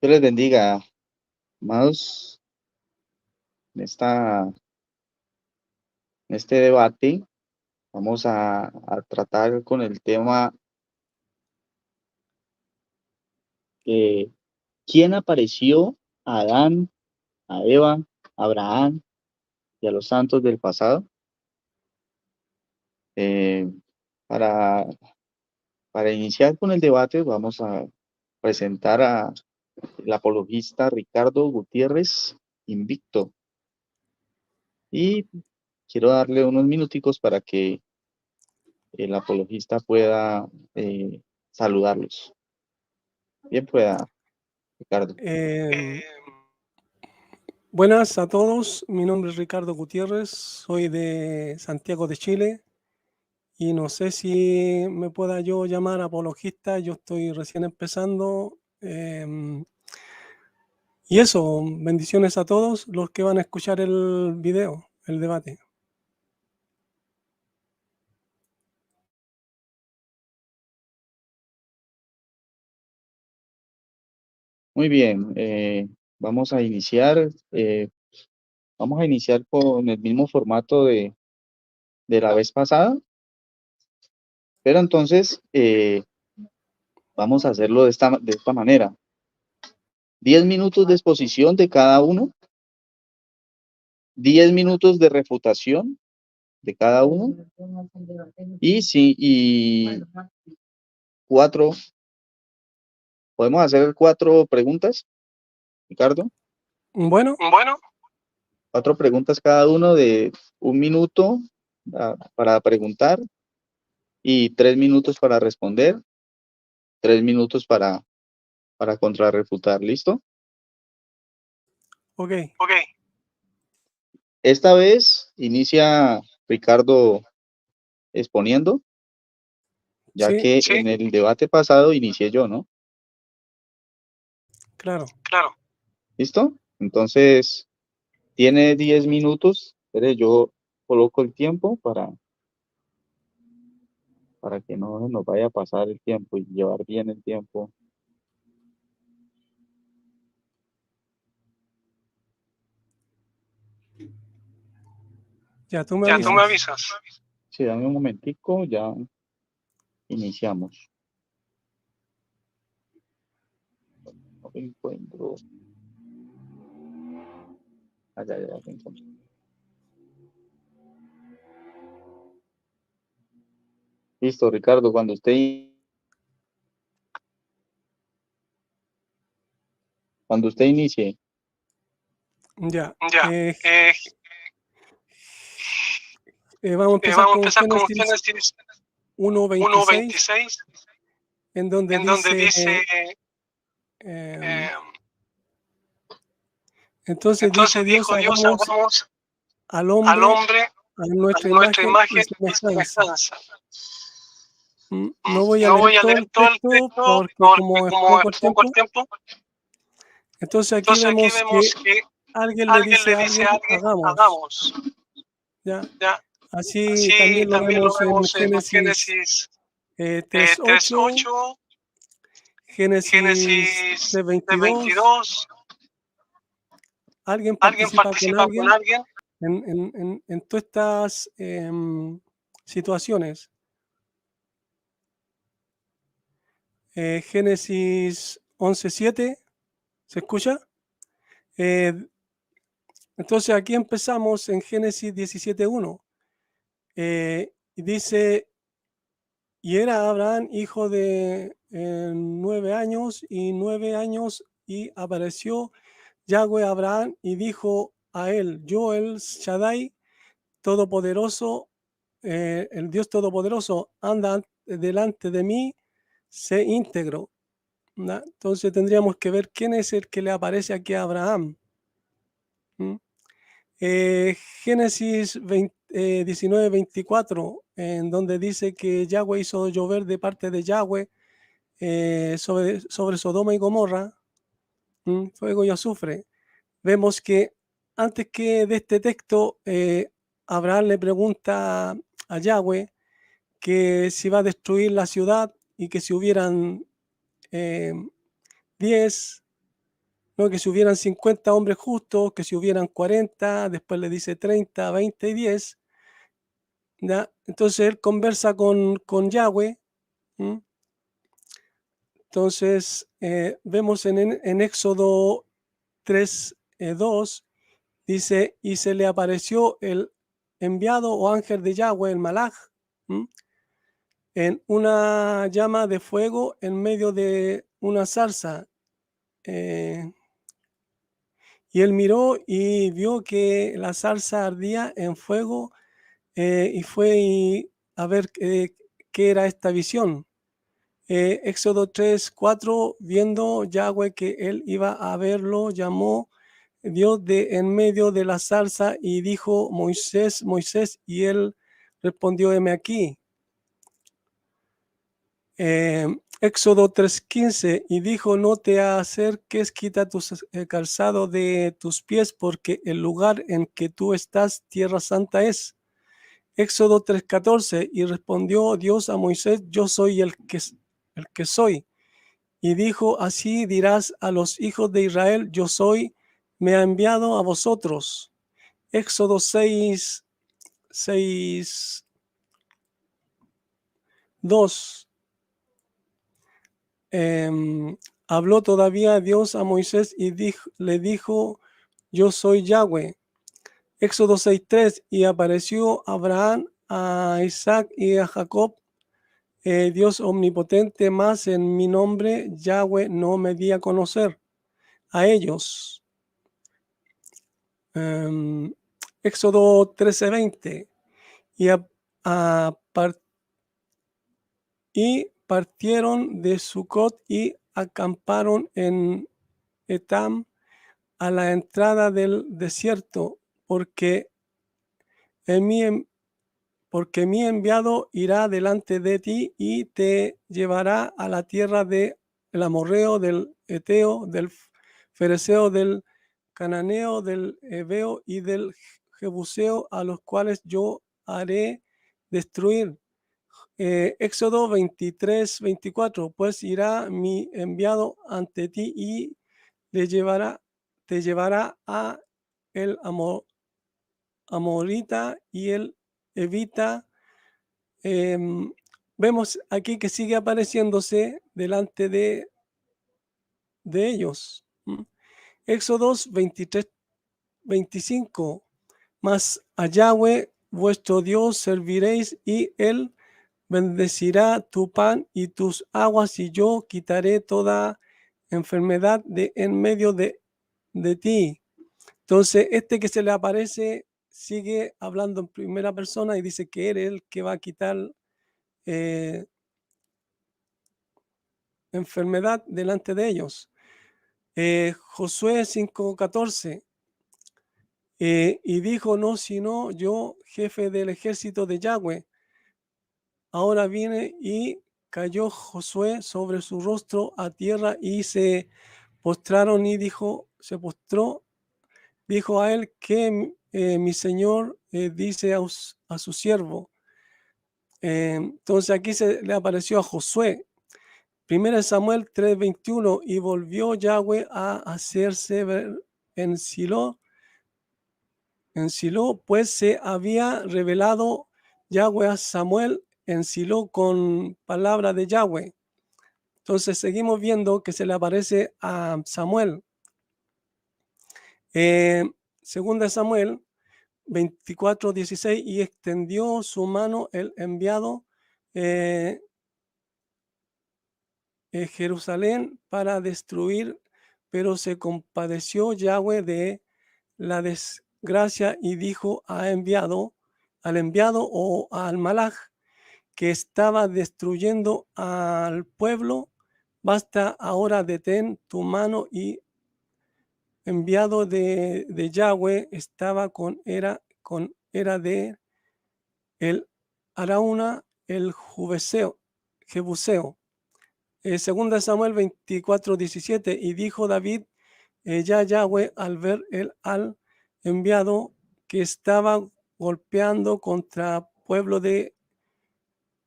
Dios les bendiga, amados, en este debate. Vamos a tratar con el tema, ¿quién apareció a Adán, a Eva, a Abraham y a los santos del pasado? Eh, para, para iniciar con el debate, vamos a presentar al apologista Ricardo Gutiérrez Invicto. Y quiero darle unos minuticos para que el apologista pueda saludarlos. Bien pueda, Ricardo. Buenas a todos, mi nombre es Ricardo Gutiérrez, soy de Santiago de Chile y no sé si me pueda yo llamar apologista, yo estoy recién empezando. Y eso, bendiciones a todos los que van a escuchar el video, el debate. Muy bien, vamos a iniciar. Vamos a iniciar con el mismo formato de la vez pasada, pero entonces vamos a hacerlo de esta manera. 10 minutos de exposición de cada uno, 10 minutos de refutación de cada uno, y 4, ¿podemos hacer 4 preguntas, Ricardo? Bueno, 4 preguntas cada uno de 1 minuto para preguntar y 3 minutos para responder, 3 minutos para contrarrefutar. ¿Listo? ok. Esta vez inicia Ricardo exponiendo, ya Sí, que en el debate pasado inicié yo, ¿no? claro. ¿Listo? Entonces, tiene 10 minutos. Espere, yo coloco el tiempo para que no se nos vaya a pasar el tiempo y llevar bien el tiempo. Ya, tú me avisas. Sí, dame un momentico, ya iniciamos. No lo encuentro. Ya lo encontré. Listo, Ricardo, cuando usted inicie. Ya. Vamos a empezar con Génesis 1:26, en donde dice, entonces dijo Dios, hagamos al hombre a nuestra imagen y semejanza. No voy a leer todo el texto porque como es poco el tiempo. Entonces aquí vemos que alguien le dice a alguien, hagamos. ¿Ya? Así también lo vemos en Génesis 3:8, Génesis 3:22. Alguien participa con alguien en todas estas situaciones. Génesis 11:7, ¿se escucha? Entonces aquí empezamos en Génesis 17:1. Y dice, y era Abraham hijo de 9 años y 9 años, y apareció Yahweh a Abraham y dijo a él, yo el Shaddai todopoderoso, el Dios todopoderoso, anda delante de mí, sé íntegro. ¿No? Entonces tendríamos que ver quién es el que le aparece aquí a Abraham. Génesis 19:24, en donde dice que Yahweh hizo llover de parte de Yahweh sobre Sodoma y Gomorra, fuego y azufre. Vemos que antes que de este texto, Abraham le pregunta a Yahweh que si va a destruir la ciudad y que si hubieran 10 no que si hubieran 50 hombres justos, que si hubieran 40, después le dice 30, 20 y 10. ¿Ya? Entonces él conversa con Yahweh. ¿Mm? Entonces vemos en Éxodo 3, 2, dice, y se le apareció el enviado o ángel de Yahweh, el Malaj, en una llama de fuego en medio de una zarza. Y él miró y vio que la zarza ardía en fuego y fue a ver qué era esta visión. Éxodo 3, 4, viendo Yahweh que él iba a verlo, llamó Dios de en medio de la zarza y dijo, Moisés, Moisés, y él respondió, heme aquí. Éxodo 3:15, y dijo, no te acerques, quita tu calzado de tus pies, porque el lugar en que tú estás, tierra santa es. Éxodo 3:14, y respondió Dios a Moisés, yo soy el que soy. Y dijo, así dirás a los hijos de Israel, yo soy, me ha enviado a vosotros. Éxodo 6, 2. Habló todavía Dios a Moisés y le dijo, yo soy Yahweh. Éxodo 6:3, y apareció Abraham, a Isaac y a Jacob, Dios omnipotente, más en mi nombre Yahweh no me di a conocer a ellos. Éxodo 13:20, y, y partieron de Sucot y acamparon en Etam, a la entrada del desierto, porque mi enviado irá delante de ti y te llevará a la tierra del amorreo, del eteo, del fereceo, del cananeo, del heveo y del jebuseo, a los cuales yo haré destruir. Éxodo 23, 24, pues irá mi enviado ante ti y te llevará a el amorita y el evita. Vemos aquí que sigue apareciéndose delante de ellos. Éxodo 23, 25, mas a Yahweh vuestro Dios serviréis y él bendecirá tu pan y tus aguas, y yo quitaré toda enfermedad de en medio de ti. Entonces, este que se le aparece sigue hablando en primera persona y dice que él es el que va a quitar enfermedad delante de ellos. Josué 5:14, y dijo, no, sino yo, jefe del ejército de Yahweh. Ahora viene, y cayó Josué sobre su rostro a tierra y se postraron, y se postró, dijo a él que mi señor dice a su siervo. Entonces aquí se le apareció a Josué. 1 Samuel 3:21, y volvió Yahweh a hacerse ver en Silo, pues se había revelado Yahweh a Samuel en Silo con palabra de Yahweh. Entonces seguimos viendo que se le aparece a Samuel. Segunda Samuel 24:16, y extendió su mano el enviado Jerusalén para destruir, pero se compadeció Yahweh de la desgracia y dijo al enviado o al Malaj que estaba destruyendo al pueblo, basta ahora, detén tu mano. Y enviado de Yahweh estaba con era de el Arauna, el Jebuseo. Segunda Samuel 24:17, y dijo David, ya Yahweh, al ver al enviado que estaba golpeando contra pueblo de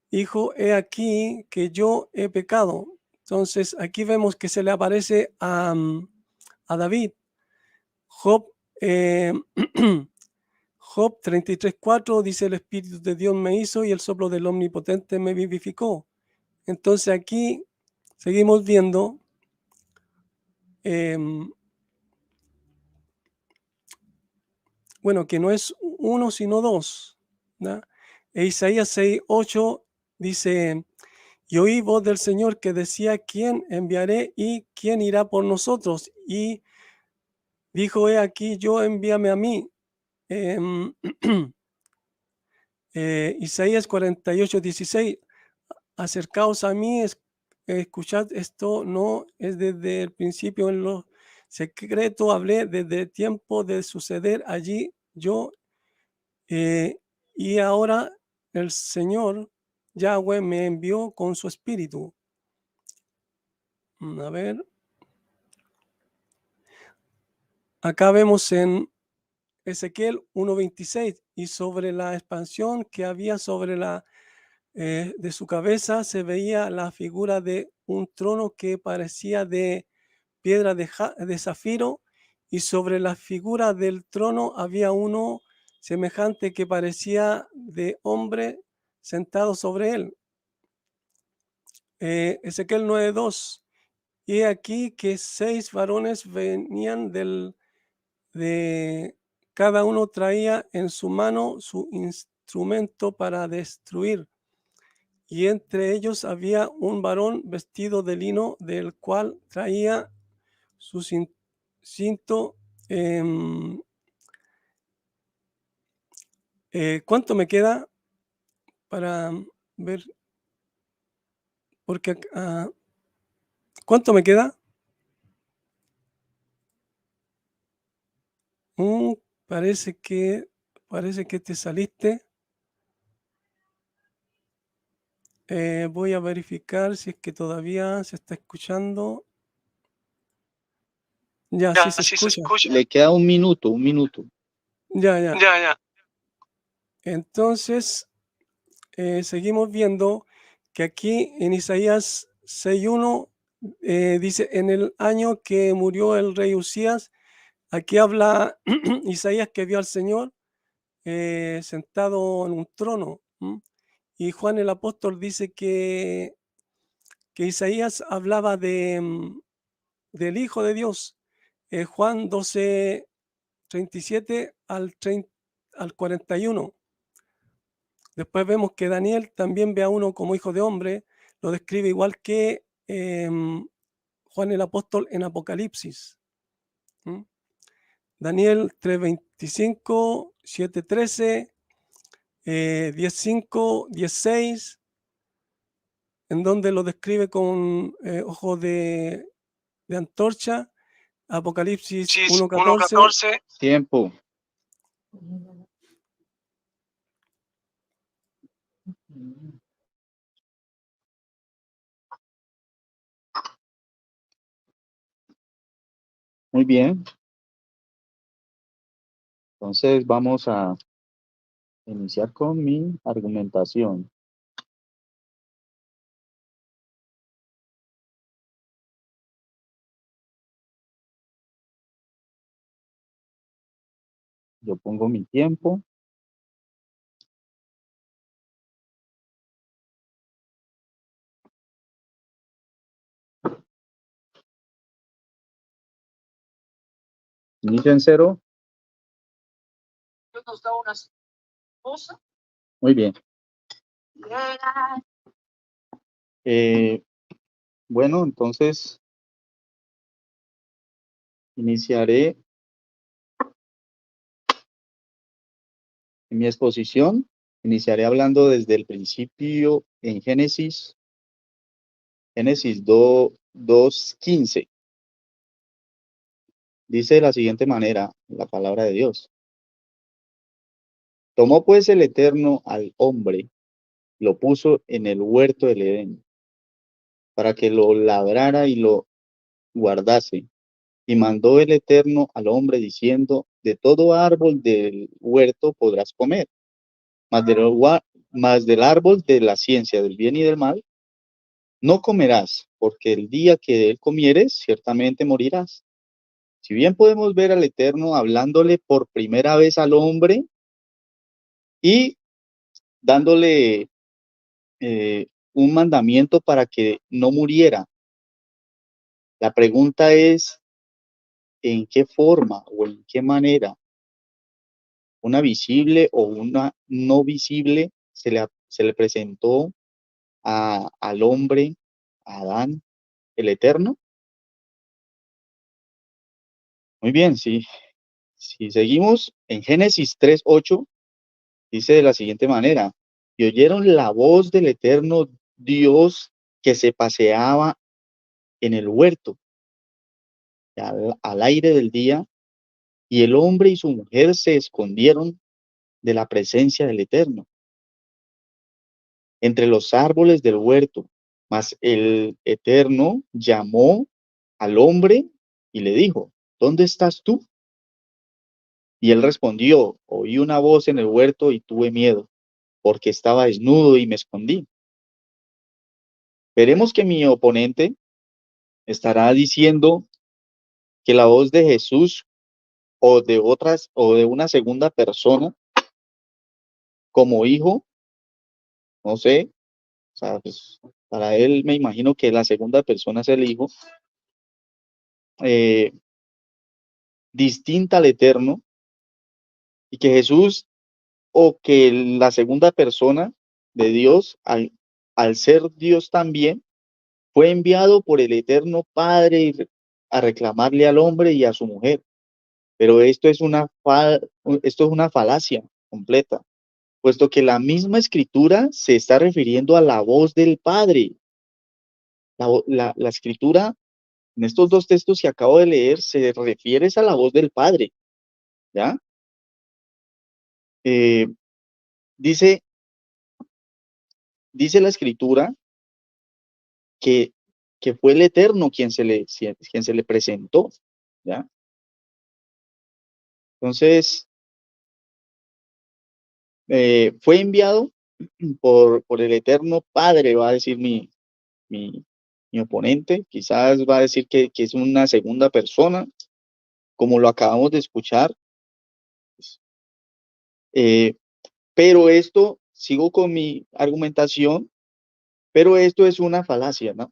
hijo, he aquí que yo he pecado. Entonces aquí vemos que se le aparece a David. Job, Job 33:4 dice: el Espíritu de Dios me hizo y el soplo del Omnipotente me vivificó. Entonces aquí seguimos viendo bueno, que no es uno sino dos, ¿no? E Isaías 6:8 dice: y oí voz del Señor que decía: ¿quién enviaré y quién irá por nosotros? Y dijo: he aquí, yo, envíame a mí. Em, Isaías 48:16: acercaos a mí, escuchad esto, no es desde el principio en lo secreto, hablé desde el tiempo de suceder allí yo, eh, y ahora el Señor Yahweh me envió con su espíritu. A ver, acá vemos en Ezequiel 1:26, y sobre la expansión que había sobre la de su cabeza se veía la figura de un trono que parecía de piedra de zafiro, y sobre la figura del trono había uno semejante que parecía de hombre sentado sobre él. Ezequiel 9:2: y aquí que 6 varones venían de cada uno traía en su mano su instrumento para destruir, y entre ellos había un varón vestido de lino, del cual traía su cinto. ¿Cuánto me queda para ver? Porque ¿cuánto me queda? Mm, parece que te saliste. Voy a verificar si es que todavía se está escuchando. Ya, sí Ya, se sí se escucha. escucha. Le queda un minuto, un minuto. Ya, ya. Ya, ya. Entonces, seguimos viendo que aquí en Isaías 6:1 dice: en el año que murió el rey Usías. Aquí habla Isaías que vio al Señor sentado en un trono. Y Juan el apóstol dice que Isaías hablaba del Hijo de Dios. Juan 12:37 al 41. Después vemos que Daniel también ve a uno como hijo de hombre, lo describe igual que Juan el apóstol en Apocalipsis. Daniel 3:25, 7:13, 10:5, 10:6, en donde lo describe con ojos de antorcha. Apocalipsis Chis 1:14. 1:14. Tiempo. Muy bien. Entonces vamos a iniciar con mi argumentación. Yo pongo mi tiempo. Inicio en 0. Muy bien. Bueno, entonces iniciaré en mi exposición. Iniciaré hablando desde el principio en Génesis 2:15. Dice de la siguiente manera la palabra de Dios. Tomó pues el Eterno al hombre, lo puso en el huerto del Edén, para que lo labrara y lo guardase. Y mandó el Eterno al hombre diciendo: de todo árbol del huerto podrás comer, mas del árbol de la ciencia del bien y del mal no comerás, porque el día que de él comieres, ciertamente morirás. Si bien podemos ver al Eterno hablándole por primera vez al hombre y dándole un mandamiento para que no muriera, la pregunta es en qué forma o en qué manera, una visible o una no visible, se le presentó al hombre, a Adán, el Eterno. Muy bien, si seguimos en Génesis 3:8, dice de la siguiente manera: y oyeron la voz del Eterno Dios que se paseaba en el huerto al aire del día, y el hombre y su mujer se escondieron de la presencia del Eterno entre los árboles del huerto. Mas el Eterno llamó al hombre y le dijo: ¿dónde estás tú? Y él respondió: oí una voz en el huerto y tuve miedo, porque estaba desnudo y me escondí. Veremos que mi oponente estará diciendo que la voz de Jesús o de una segunda persona como hijo, no sé, o sea, pues, para él me imagino que la segunda persona es el hijo, eh, distinta al Eterno, y que Jesús o que la segunda persona de Dios, al ser Dios también, fue enviado por el Eterno Padre a reclamarle al hombre y a su mujer. Pero esto es una falacia completa, puesto que la misma escritura se está refiriendo a la voz del Padre. La escritura en estos dos textos que acabo de leer se refiere a la voz del Padre, ¿ya? Eh, dice, dice la escritura que, que fue el Eterno quien se le presentó, ¿ya? Entonces, fue enviado por el Eterno Padre, va a decir mi, mi oponente, quizás va a decir que es una segunda persona, como lo acabamos de escuchar, eh, pero esto, sigo con mi argumentación, pero esto es una falacia, ¿no?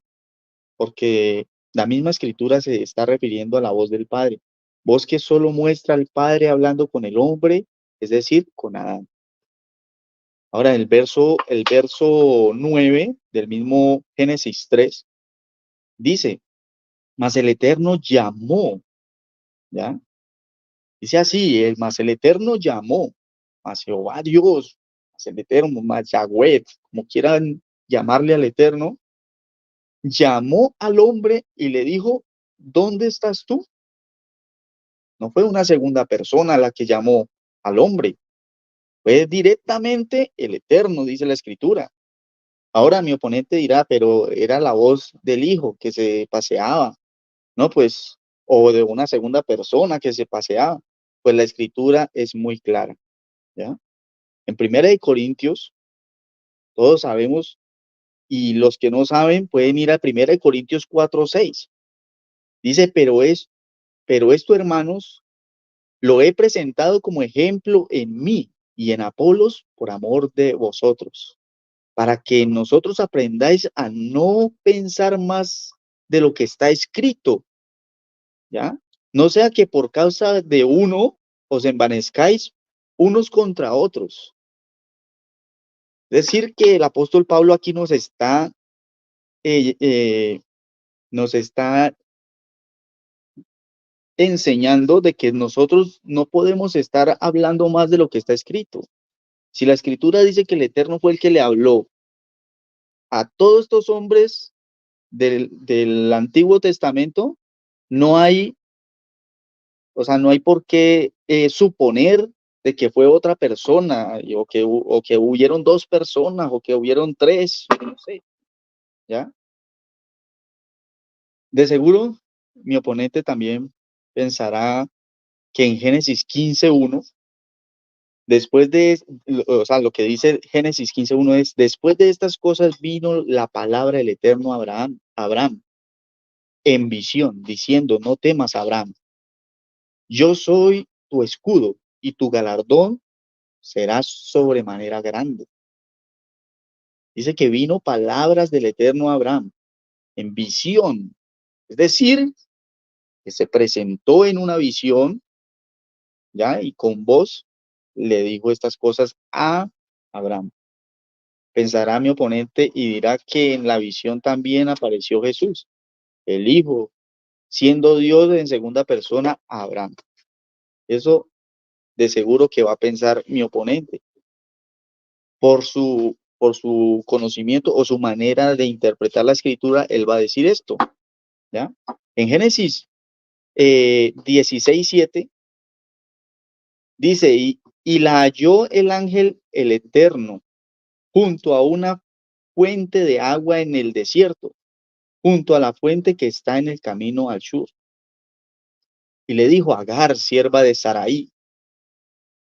Porque la misma escritura se está refiriendo a la voz del Padre, voz que solo muestra al Padre hablando con el hombre, es decir, con Adán. Ahora, el verso 9 del mismo Génesis 3 dice: mas el Eterno llamó, ¿ya? Dice así: mas el Eterno llamó, mas Jehová Dios, mas el Eterno, mas Yahweh, como quieran llamarle al Eterno, llamó al hombre y le dijo: ¿dónde estás tú? No fue una segunda persona la que llamó al hombre, fue directamente el Eterno, dice la Escritura. Ahora mi oponente dirá: pero era la voz del Hijo que se paseaba, ¿no? Pues, o de una segunda persona que se paseaba. Pues la Escritura es muy clara, ¿ya? En Primera de Corintios, todos sabemos, y los que no saben pueden ir a Primera de Corintios 4:6. Dice: pero esto, hermanos, lo he presentado como ejemplo en mí y en Apolos por amor de vosotros, para que nosotros aprendáis a no pensar más de lo que está escrito, ¿ya? No sea que por causa de uno os envanezcáis unos contra otros. Es decir, que el apóstol Pablo aquí eh, eh, nos está enseñando de que nosotros no podemos estar hablando más de lo que está escrito. Si la escritura dice que el Eterno fue el que le habló a todos estos hombres del Antiguo Testamento, no hay, o sea, no hay por qué suponer de que fue otra persona, o que hubieron dos personas, o que hubieron tres, no sé, ¿ya? De seguro, mi oponente también pensará que en Génesis 15:1, después de, o sea, lo que dice Génesis 15:1 es: después de estas cosas vino la palabra del Eterno a Abraham en visión, diciendo: no temas, Abraham, Yo soy tu escudo y tu galardón será sobremanera grande. Dice que vino palabras del Eterno a Abraham en visión, es decir, que se presentó en una visión, ¿ya? Y con voz le dijo estas cosas a Abraham. Pensará mi oponente y dirá que en la visión también apareció Jesús, el Hijo, siendo Dios en segunda persona a Abraham. Eso de seguro que va a pensar mi oponente por su conocimiento o su manera de interpretar la escritura, él va a decir esto, ¿ya? En Génesis 16:7 dice, y la halló el ángel el Eterno junto a una fuente de agua en el desierto, junto a la fuente que está en el camino al sur. Y le dijo a Agar, sierva de Sarai,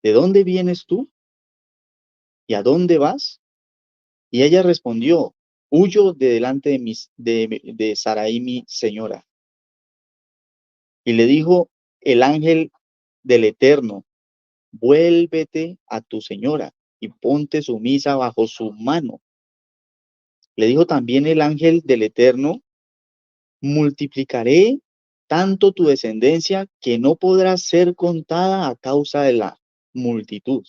¿de dónde vienes tú? ¿Y a dónde vas? Y ella respondió, huyo de delante de Sarai, mi señora. Y le dijo el ángel del Eterno, vuélvete a tu señora y ponte sumisa bajo su mano. Le dijo también el ángel del Eterno, multiplicaré tanto tu descendencia que no podrá ser contada a causa de la multitud.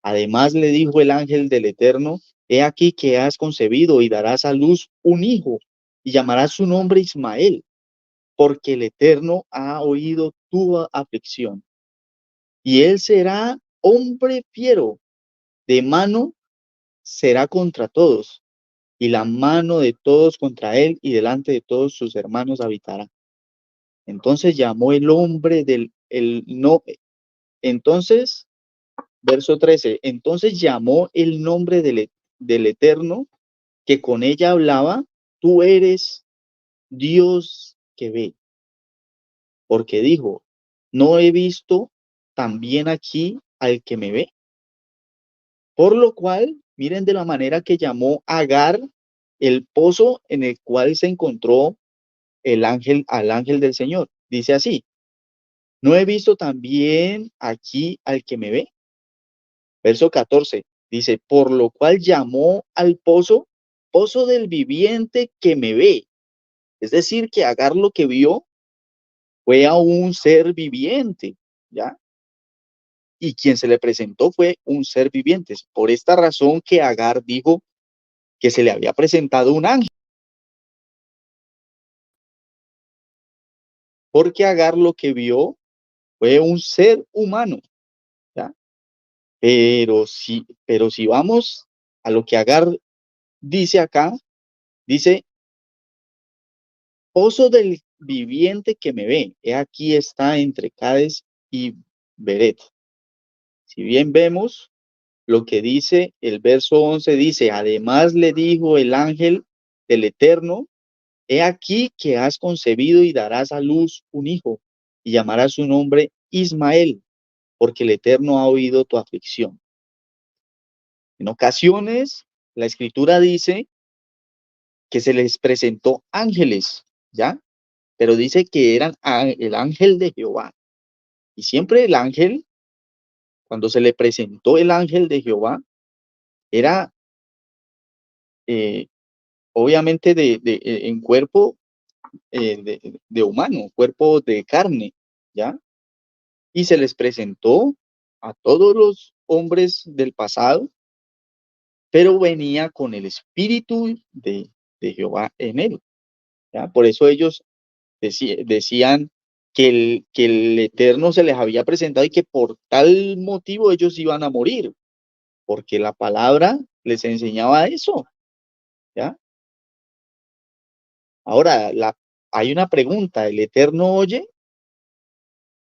Además le dijo el ángel del Eterno, he aquí que has concebido y darás a luz un hijo y llamarás su nombre Ismael, porque el Eterno ha oído tu aflicción. Y él será hombre fiero, de mano será contra todos, y la mano de todos contra él, y delante de todos sus hermanos habitará. Entonces llamó el hombre entonces, verso 13, entonces llamó el nombre del Eterno que con ella hablaba, tú eres Dios que ve, porque dijo, no he visto también aquí al que me ve. Por lo cual, miren de la manera que llamó Agar el pozo en el cual se encontró al ángel del Señor. Dice así, ¿no he visto también aquí al que me ve? Verso 14, dice, por lo cual llamó al pozo, pozo del viviente que me ve. Es decir, que Agar lo que vio fue a un ser viviente, ¿ya? Y quien se le presentó fue un ser viviente. Por esta razón que Agar dijo que se le había presentado un ángel, porque Agar lo que vio fue un ser humano, ¿ya? Pero si vamos a lo que Agar dice acá, dice, pozo del viviente que me ve, he aquí está entre Cades y Beret. Si bien vemos lo que dice el verso 11, dice, además le dijo el ángel del Eterno, he aquí que has concebido y darás a luz un hijo, y llamarás su nombre Ismael, porque el Eterno ha oído tu aflicción. En ocasiones, la escritura dice que se les presentó ángeles, ¿ya? Pero dice que eran el ángel de Jehová. Y siempre el ángel, cuando se le presentó el ángel de Jehová, era eh, obviamente en cuerpo de humano, cuerpo de carne, ¿ya? Y se les presentó a todos los hombres del pasado, pero venía con el espíritu de Jehová en él, ¿ya? Por eso ellos decían que el Eterno se les había presentado y que por tal motivo ellos iban a morir, porque la palabra les enseñaba eso, ¿ya? Ahora, hay una pregunta, ¿el Eterno oye?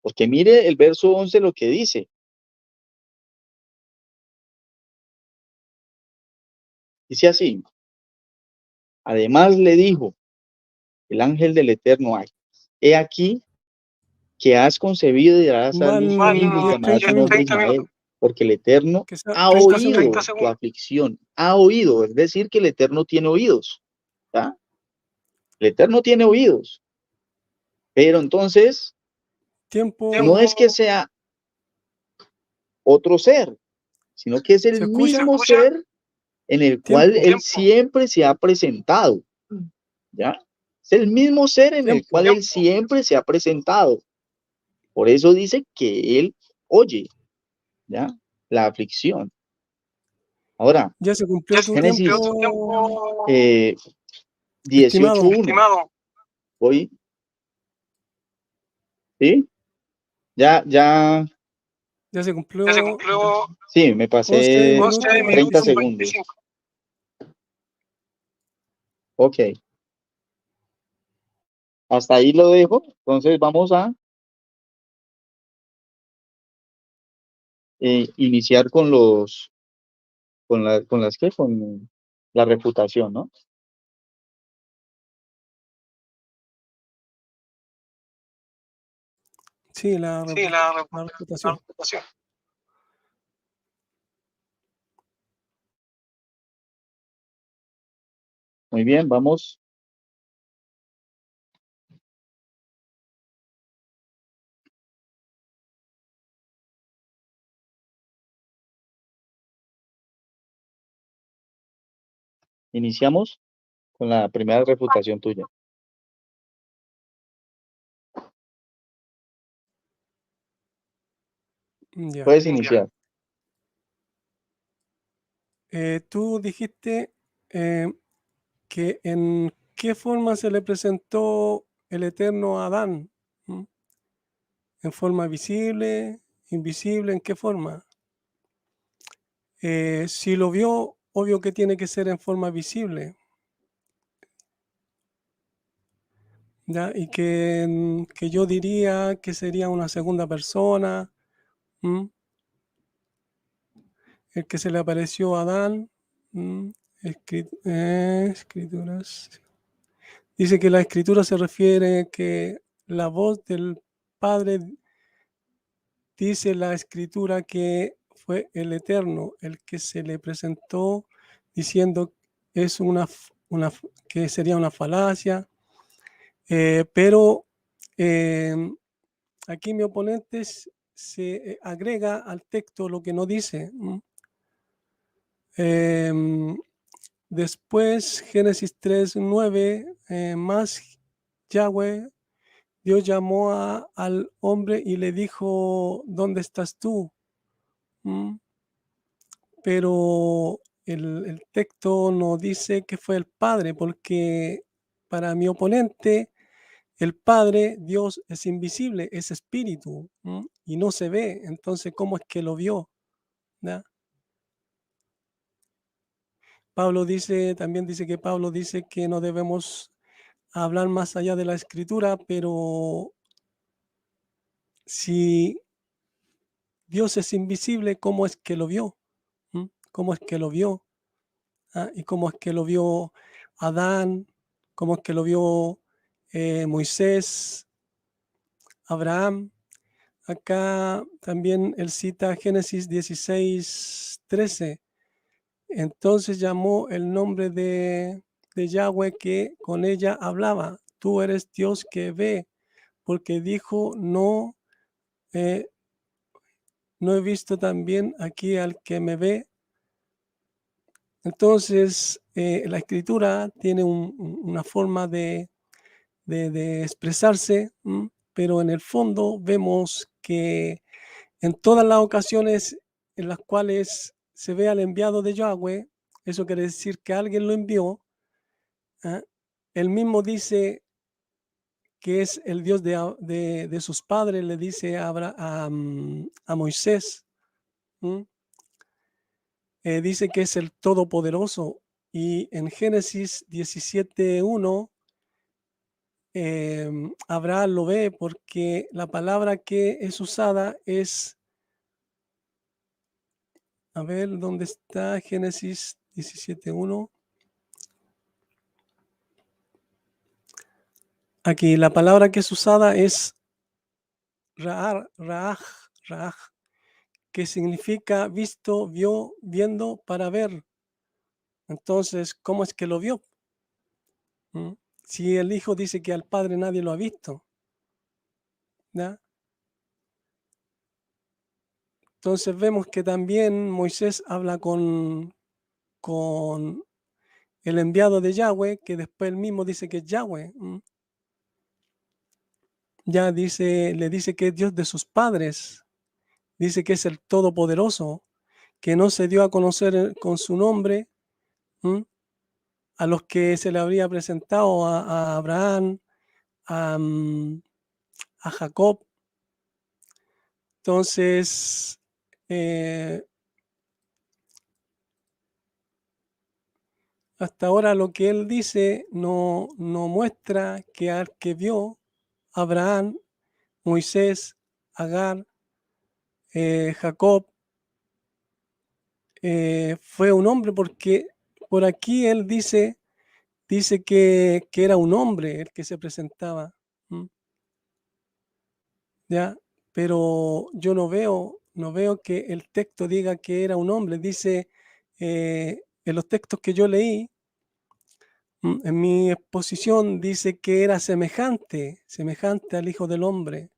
Porque mire el verso 11 lo que dice. Dice así, además le dijo el ángel del Eterno, he aquí que has concebido y darás a luz un hijo y Van 10, llamarás su 30 nombre minutos. Ismael, porque el Eterno Que sea ha 30 oído segundos. tu aflicción, ha oído, es decir, que el Eterno tiene oídos, ¿ya? El Eterno tiene oídos, pero entonces tiempo. No es que sea otro ser, sino que es ¿Se el escucha? mismo ser en el cual Tiempo, él siempre se ha presentado, ¿ya? Es el mismo ser en el cual tiempo. él siempre se ha presentado. Por eso dice que él oye, ¿ya? La aflicción. Ahora, Ya se cumplió tu Génesis tiempo, 18:1. estimado. Voy, ¿sí? Ya, Ya se cumplió sí, me 11 pasé minutos 30 25. segundos. Ok, hasta ahí lo dejo. Entonces vamos a iniciar con la refutación, ¿no? Sí, la reputación. Muy bien, vamos. Iniciamos con la primera refutación tuya. Ya. Puedes iniciar. Tú dijiste que en qué forma se le presentó el Eterno a Adán. ¿Mm? ¿En forma visible, invisible? ¿En qué forma? Si lo vio, obvio que tiene que ser en forma visible, ¿ya? Y que yo diría que sería una segunda persona, ¿m? El que se le apareció a Adán. ¿M? Escrituras. Dice que la escritura se refiere que la voz del Padre, dice la escritura que fue el Eterno el que se le presentó diciendo es que sería una falacia, pero aquí mi oponente se agrega al texto lo que no dice. Después, Génesis 3:9, más Yahweh, Dios llamó al hombre y le dijo, ¿dónde estás tú? ¿Mm? Pero el texto no dice que fue el Padre, porque para mi oponente, el Padre, Dios, es invisible, es espíritu, y no se ve. Entonces, ¿cómo es que lo vio? ¿Ya? También dice que Pablo dice que no debemos hablar más allá de la escritura, pero si Dios es invisible, ¿cómo es que lo vio? ¿Cómo es que lo vio? ¿Y cómo es que lo vio Adán? ¿Cómo es que lo vio Moisés, Abraham? Acá también él cita Génesis 16:13. Entonces llamó el nombre de Yahweh que con ella hablaba. Tú eres Dios que ve, porque dijo, eh, no he visto también aquí al que me ve. Entonces, la escritura tiene una forma de expresarse, pero en el fondo vemos que en todas las ocasiones en las cuales se ve al enviado de Yahweh, eso quiere decir que alguien lo envió. ¿Ah? Él mismo dice que es el Dios de sus padres, le dice a Moisés. Dice que es el Todopoderoso. Y en Génesis 17:1, Abraham lo ve porque la palabra que es usada es, a ver, ¿dónde está Génesis 17:1? Aquí la palabra que es usada es Raaj, que significa visto, vio, viendo, para ver. Entonces, ¿cómo es que lo vio? Si el Hijo dice que al Padre nadie lo ha visto, ¿ya? Entonces vemos que también Moisés habla con el enviado de Yahweh, que después él mismo dice que es Yahweh. Ya le dice que es Dios de sus padres, dice que es el Todopoderoso, que no se dio a conocer con su nombre a los que se le habría presentado, a Abraham, a Jacob. Entonces, hasta ahora lo que él dice no muestra que al que vio Abraham, Moisés, Agar, Jacob, fue un hombre, porque por aquí él dice que era un hombre el que se presentaba. ¿Ya? Pero yo no veo que el texto diga que era un hombre. Dice, en los textos que yo leí, en mi exposición dice que era semejante al Hijo del Hombre,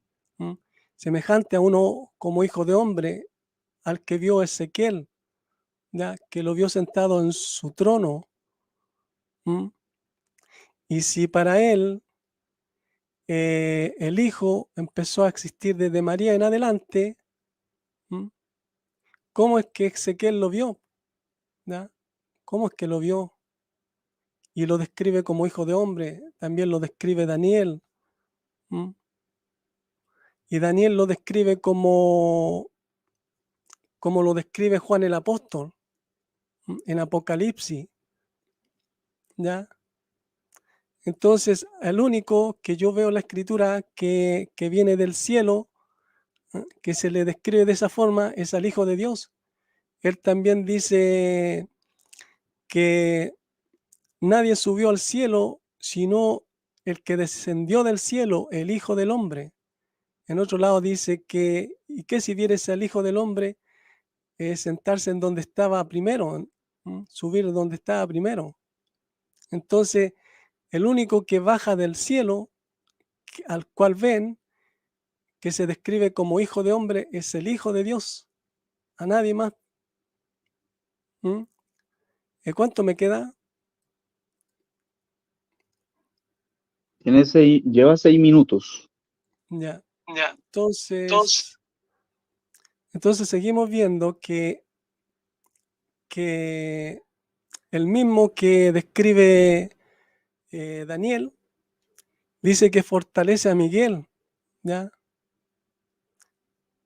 semejante a uno como hijo de hombre, al que vio Ezequiel, ¿ya? Que lo vio sentado en su trono. Y si para él el Hijo empezó a existir desde María en adelante, ¿cómo es que Ezequiel lo vio? ¿Ya? ¿Cómo es que lo vio? Y lo describe como hijo de hombre, también lo describe Daniel. Y Daniel lo describe como lo describe Juan el apóstol en Apocalipsis. ¿Ya? Entonces, el único que yo veo en la escritura que viene del cielo, que se le describe de esa forma, es al Hijo de Dios. Él también dice que nadie subió al cielo sino el que descendió del cielo, el Hijo del Hombre. En otro lado dice que, ¿y qué si vieres al Hijo del Hombre sentarse en donde estaba primero, subir donde estaba primero? Entonces, el único que baja del cielo, al cual ven, que se describe como Hijo de Hombre, es el Hijo de Dios, a nadie más. ¿Cuánto me queda? Lleva 6 minutos. Ya. Ya. Entonces seguimos viendo que el mismo que describe Daniel dice que fortalece a Miguel, ¿ya?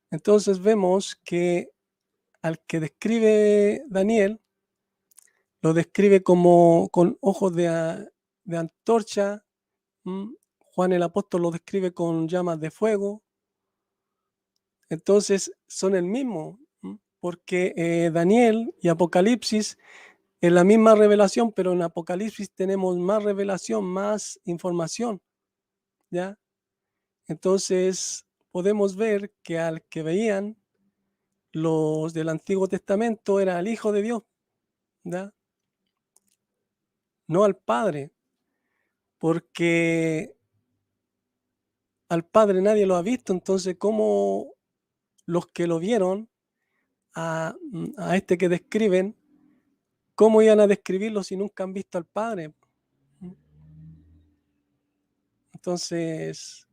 Entonces vemos que al que describe Daniel lo describe como con ojos de antorcha. Juan el apóstol lo describe con llamas de fuego. Entonces son el mismo, porque Daniel y Apocalipsis es la misma revelación, pero en Apocalipsis tenemos más revelación, más información, ¿ya? Entonces podemos ver que al que veían los del Antiguo Testamento era el Hijo de Dios, ¿ya? No al Padre, porque al Padre nadie lo ha visto. Entonces, ¿cómo los que lo vieron a este que describen, cómo iban a describirlo si nunca han visto al Padre? Entonces,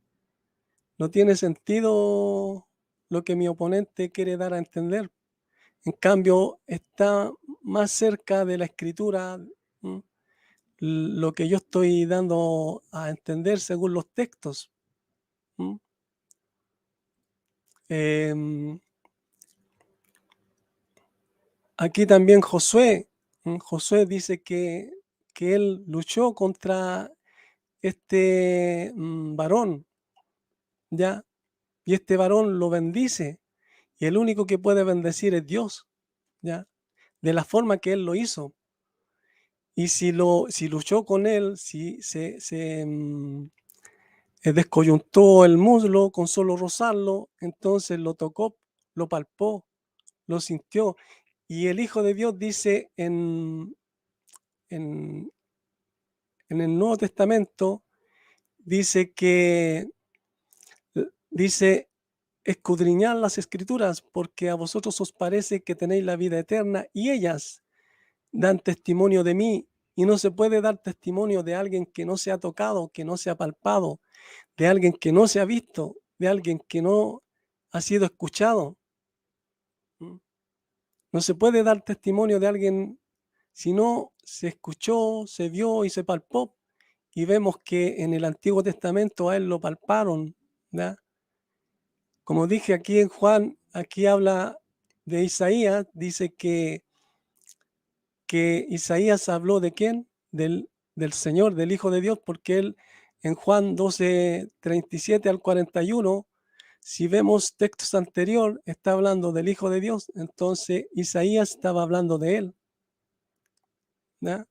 no tiene sentido lo que mi oponente quiere dar a entender. En cambio, está más cerca de la escritura lo que yo estoy dando a entender según los textos. Aquí también Josué dice que él luchó contra este varón, ¿ya? Y este varón lo bendice, y el único que puede bendecir es Dios, ¿ya? De la forma que él lo hizo. Y si luchó con él, si se descoyuntó el muslo con solo rozarlo, entonces lo tocó, lo palpó, lo sintió. Y el Hijo de Dios dice en el Nuevo Testamento, dice escudriñad las escrituras, porque a vosotros os parece que tenéis la vida eterna, y ellas dan testimonio de mí. Y no se puede dar testimonio de alguien que no se ha tocado, que no se ha palpado, de alguien que no se ha visto, de alguien que no ha sido escuchado. No se puede dar testimonio de alguien si no se escuchó, se vio y se palpó. Y vemos que en el Antiguo Testamento a él lo palparon, ¿ya? Como dije aquí en Juan, aquí habla de Isaías, dice que Isaías habló de quién, del Señor, del Hijo de Dios, porque él en Juan 12:37 al 41, si vemos textos anterior, está hablando del Hijo de Dios, entonces Isaías estaba hablando de él, ¿ya?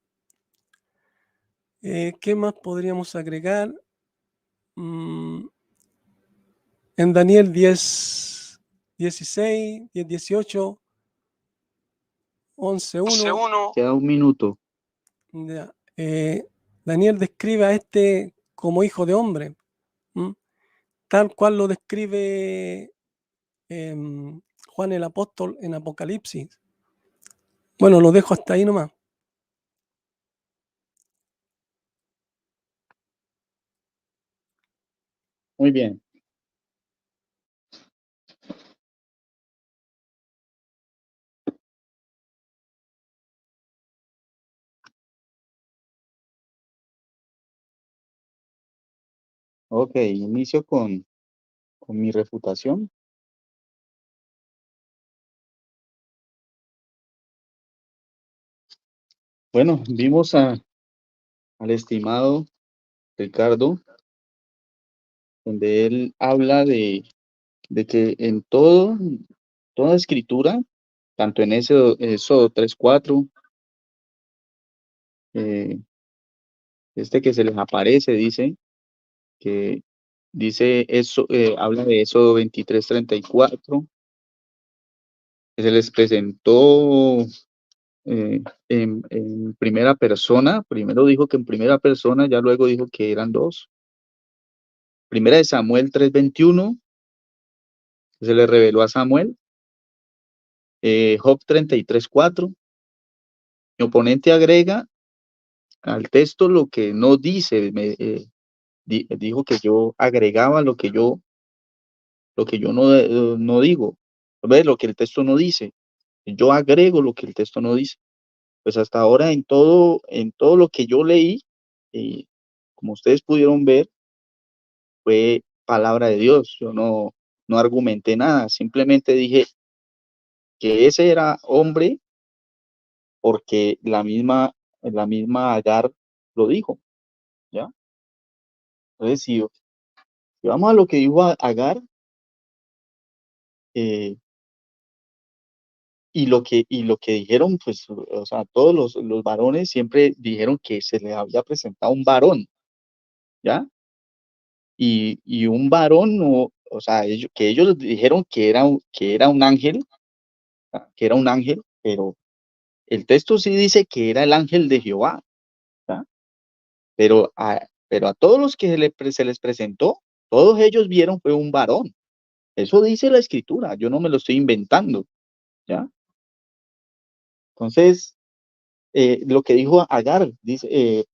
¿Qué más podríamos agregar? Mm, en Daniel 10:16, 10:18, 11:1, Queda un minuto. ya, Daniel describe a este como hijo de hombre, ¿m? Tal cual lo describe Juan el apóstol en Apocalipsis. Bueno, lo dejo hasta ahí nomás. Muy bien. Ok, inicio con mi refutación. Bueno, vimos al estimado Ricardo, donde él habla de que en toda escritura, tanto en Éxodo 3:4, que se les aparece, dice eso, habla de Éxodo 23:34, que se les presentó en primera persona. Primero dijo que en primera persona, ya luego dijo que eran dos. Primera de Samuel 3:21, que se le reveló a Samuel. Job 33:4. Mi oponente agrega al texto lo que no dice. Dijo que yo agregaba lo que yo no digo. ¿Ves? Lo que el texto no dice. Yo agrego lo que el texto no dice. Pues hasta ahora en todo lo que yo leí, como ustedes pudieron ver, fue palabra de Dios. Yo no argumenté nada, simplemente dije que ese era hombre porque la misma Agar lo dijo, ¿ya? Entonces, si vamos a lo que dijo Agar, eh, y lo que dijeron, pues, o sea, todos los varones siempre dijeron que se les había presentado un varón, ¿ya? Y un varón, no, o sea, que ellos dijeron que era un ángel, pero el texto sí dice que era el ángel de Jehová, ¿ya? Pero a todos los que se les presentó, todos ellos vieron fue un varón. Eso dice la escritura, yo no me lo estoy inventando, ¿ya? Entonces, lo que dijo Agar, dice,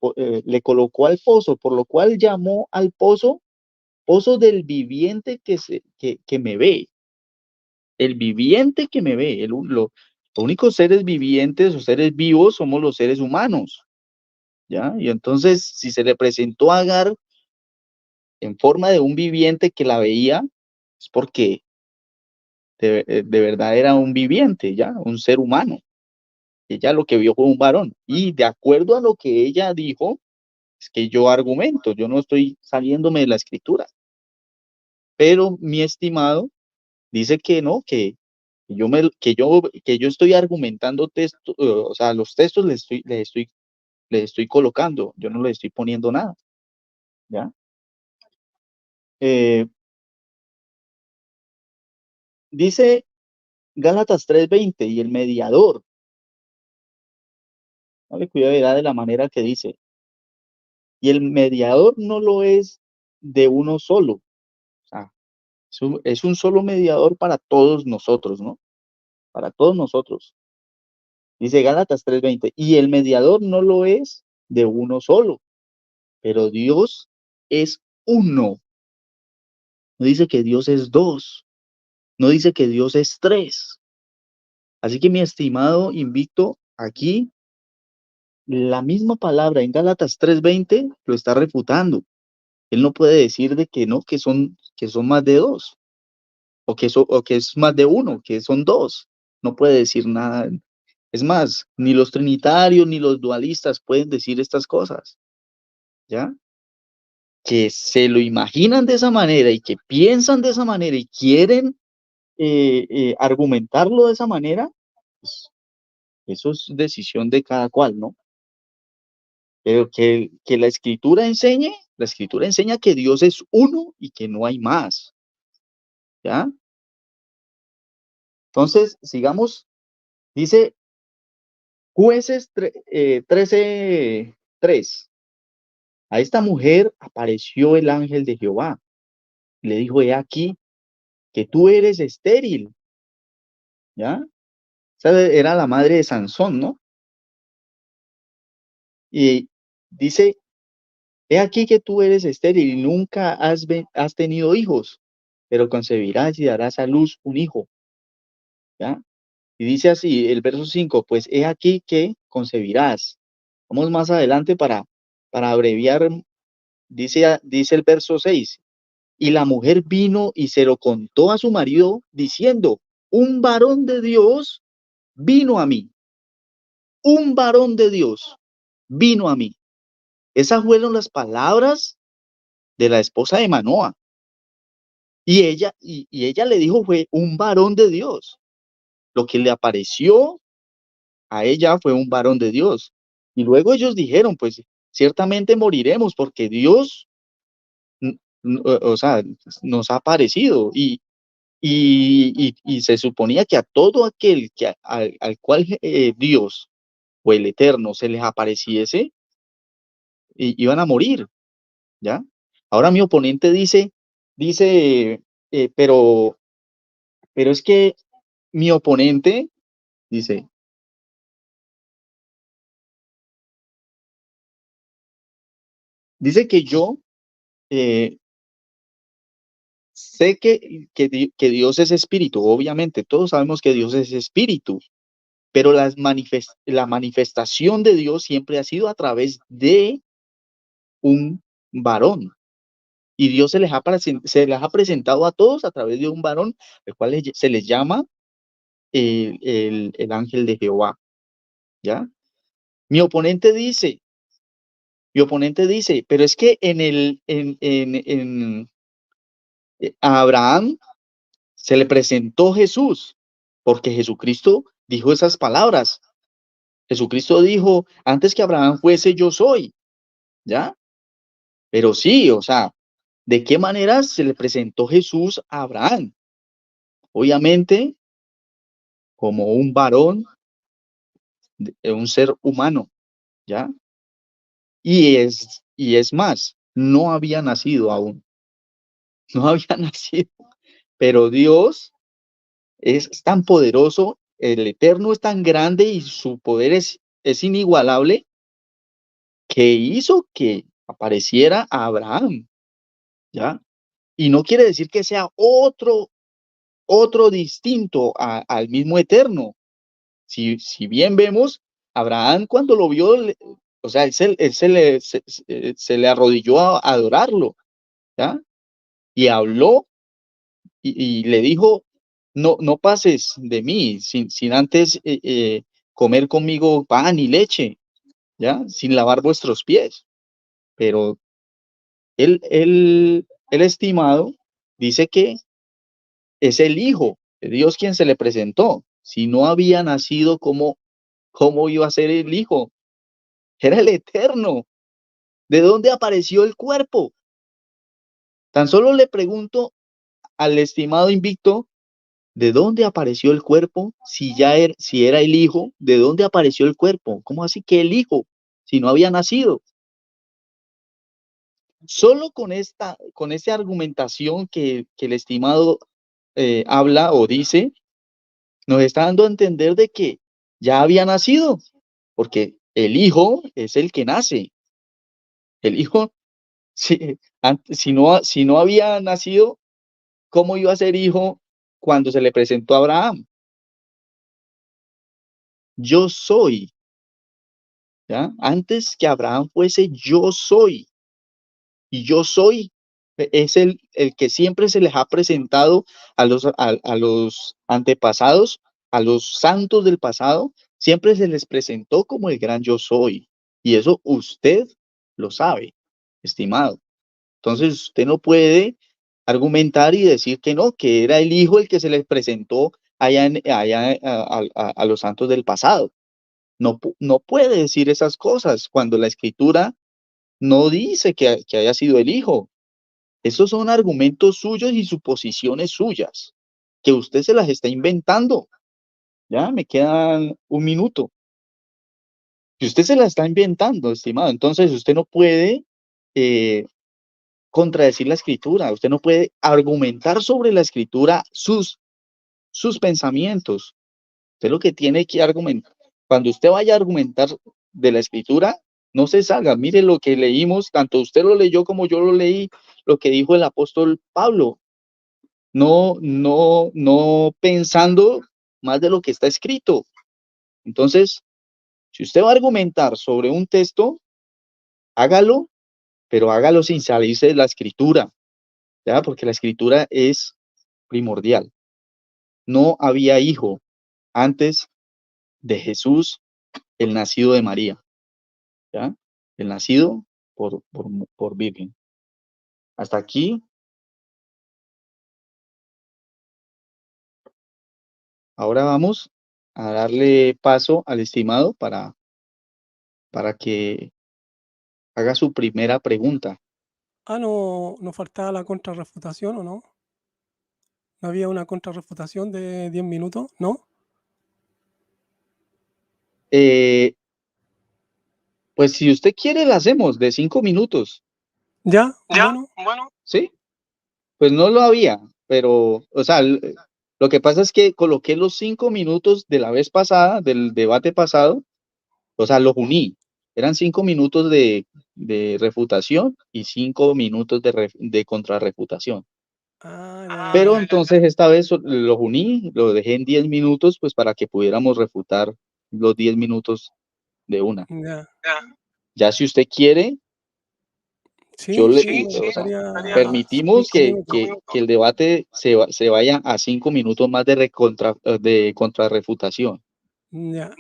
le colocó al pozo, por lo cual llamó al pozo del viviente que me ve, el viviente que me ve. Los únicos seres vivientes o seres vivos somos los seres humanos, ¿ya? Y entonces, si se le presentó a Agar en forma de un viviente que la veía, es porque de verdad era un viviente, ¿ya? Un ser humano. Ella lo que vio fue un varón. Y de acuerdo a lo que ella dijo, es que yo argumento, yo no estoy saliéndome de la escritura. Pero mi estimado dice que no, que yo estoy argumentando texto, o sea, los textos les estoy colocando, yo no les estoy poniendo nada, ¿ya? Eh, Dice Gálatas 3:20, y el mediador, no le cuidado de la manera que dice, y el mediador no lo es de uno solo, o sea, Es un solo mediador para todos nosotros, ¿no? Para todos nosotros. Dice Gálatas 3:20, y el mediador no lo es de uno solo, pero Dios es uno. No dice que Dios es dos, no dice que Dios es tres. Así que mi estimado invicto, aquí la misma palabra en Gálatas 3:20 lo está refutando. Él no puede decir de que no, que son más de dos, o que es más de uno, que son dos. No puede decir nada. Es más, ni los trinitarios ni los dualistas pueden decir estas cosas, ¿ya? Que se lo imaginan de esa manera y que piensan de esa manera y quieren argumentarlo de esa manera, pues, eso es decisión de cada cual, ¿no? Pero que la escritura enseña que Dios es uno y que no hay más, ¿ya? Entonces, sigamos, dice Jueces 13:3. A esta mujer apareció el ángel de Jehová. Le dijo, he aquí que tú eres estéril, ¿ya? Esa era la madre de Sansón, ¿no? Y dice, he aquí que tú eres estéril y nunca has tenido hijos, pero concebirás y darás a luz un hijo, ¿ya? Y dice así, el verso 5, pues he aquí que concebirás. Vamos más adelante para abreviar, dice el verso 6, y la mujer vino y se lo contó a su marido diciendo, un varón de Dios vino a mí, un varón de Dios vino a mí. Esas fueron las palabras de la esposa de Manoa. Y ella le dijo, fue un varón de Dios. Lo que le apareció a ella fue un varón de Dios. Y luego ellos dijeron, pues ciertamente moriremos porque Dios, o sea, nos ha aparecido. Y se suponía que a todo aquel al cual Dios o el Eterno se les apareciese, iban a morir, ¿ya? Ahora mi oponente dice, pero es que mi oponente dice que yo eh, sé que Dios es espíritu, obviamente, todos sabemos que Dios es espíritu, pero la manifestación de Dios siempre ha sido a través de un varón. Y Dios se les ha presentado a todos a través de un varón, el cual se les llama el ángel de Jehová, ¿ya? Mi oponente dice, pero es que a Abraham se le presentó Jesús, porque Jesucristo dijo esas palabras. Jesucristo dijo, antes que Abraham fuese, yo soy, ¿ya? Pero sí, o sea, ¿de qué manera se le presentó Jesús a Abraham? Obviamente, como un varón, un ser humano, ¿ya? Y es más, no había nacido aún, no había nacido, pero Dios es tan poderoso, el Eterno es tan grande y su poder es inigualable, que hizo que apareciera a Abraham, ¿ya? Y no quiere decir que sea otro distinto al mismo Eterno. Si bien vemos, Abraham cuando lo vio, o sea, él se le arrodilló a adorarlo, ¿ya? Y habló y le dijo, no pases de mí sin antes comer conmigo pan y leche, ¿ya? Sin lavar vuestros pies. Pero el estimado dice que es el Hijo de Dios quien se le presentó. Si no había nacido, ¿cómo iba a ser el Hijo? Era el Eterno. ¿De dónde apareció el cuerpo? Tan solo le pregunto al estimado invicto, ¿de dónde apareció el cuerpo? Si era el Hijo, ¿de dónde apareció el cuerpo? ¿Cómo así que el Hijo? Si no había nacido. Solo con esta argumentación que el estimado habla o dice, nos está dando a entender de que ya había nacido, porque el hijo es el que nace. El hijo, si no había nacido, ¿cómo iba a ser hijo cuando se le presentó a Abraham? Yo soy, ¿ya? Antes que Abraham fuese, yo soy. Y yo soy es el que siempre se les ha presentado a los antepasados, a los santos del pasado, siempre se les presentó como el gran yo soy. Y eso usted lo sabe, estimado. Entonces usted no puede argumentar y decir que no, que era el hijo el que se les presentó allá a los santos del pasado. No, no puede decir esas cosas cuando la escritura no dice que haya sido el hijo. Esos son argumentos suyos y suposiciones suyas, que usted se las está inventando. Ya me quedan un minuto. Y usted se las está inventando, estimado. Entonces usted no puede contradecir la escritura. Usted no puede argumentar sobre la escritura sus pensamientos. Usted lo que tiene que argumentar, cuando usted vaya a argumentar de la escritura, no se salga. Mire lo que leímos, tanto usted lo leyó como yo lo leí, lo que dijo el apóstol Pablo. No pensando más de lo que está escrito. Entonces, si usted va a argumentar sobre un texto, hágalo, pero hágalo sin salirse de la escritura, ¿ya? Porque la escritura es primordial. No había hijo antes de Jesús, el nacido de María, ¿ya? El nacido por virgen. Hasta aquí. Ahora vamos a darle paso al estimado para que haga su primera pregunta. No, nos faltaba la contrarrefutación, ¿o no? ¿No había una contrarrefutación de 10 minutos? ¿No? Eh, pues si usted quiere, la hacemos de 5 minutos, ¿Ya? Bueno, ¿sí? Pues no lo había, pero, o sea, lo que pasa es que coloqué los 5 minutos de la vez pasada, del debate pasado, o sea, los uní. Eran 5 minutos de refutación y 5 minutos de contrarrefutación. Pero ya. entonces esta vez los uní, lo dejé en 10 minutos, pues para que pudiéramos refutar los 10 minutos de una. Ya. Ya si usted quiere, yo Sí, le, sí, me o sea, gustaría permitimos 5 minutos. que el debate se vaya a 5 minutos más de contrarrefutación. Ya.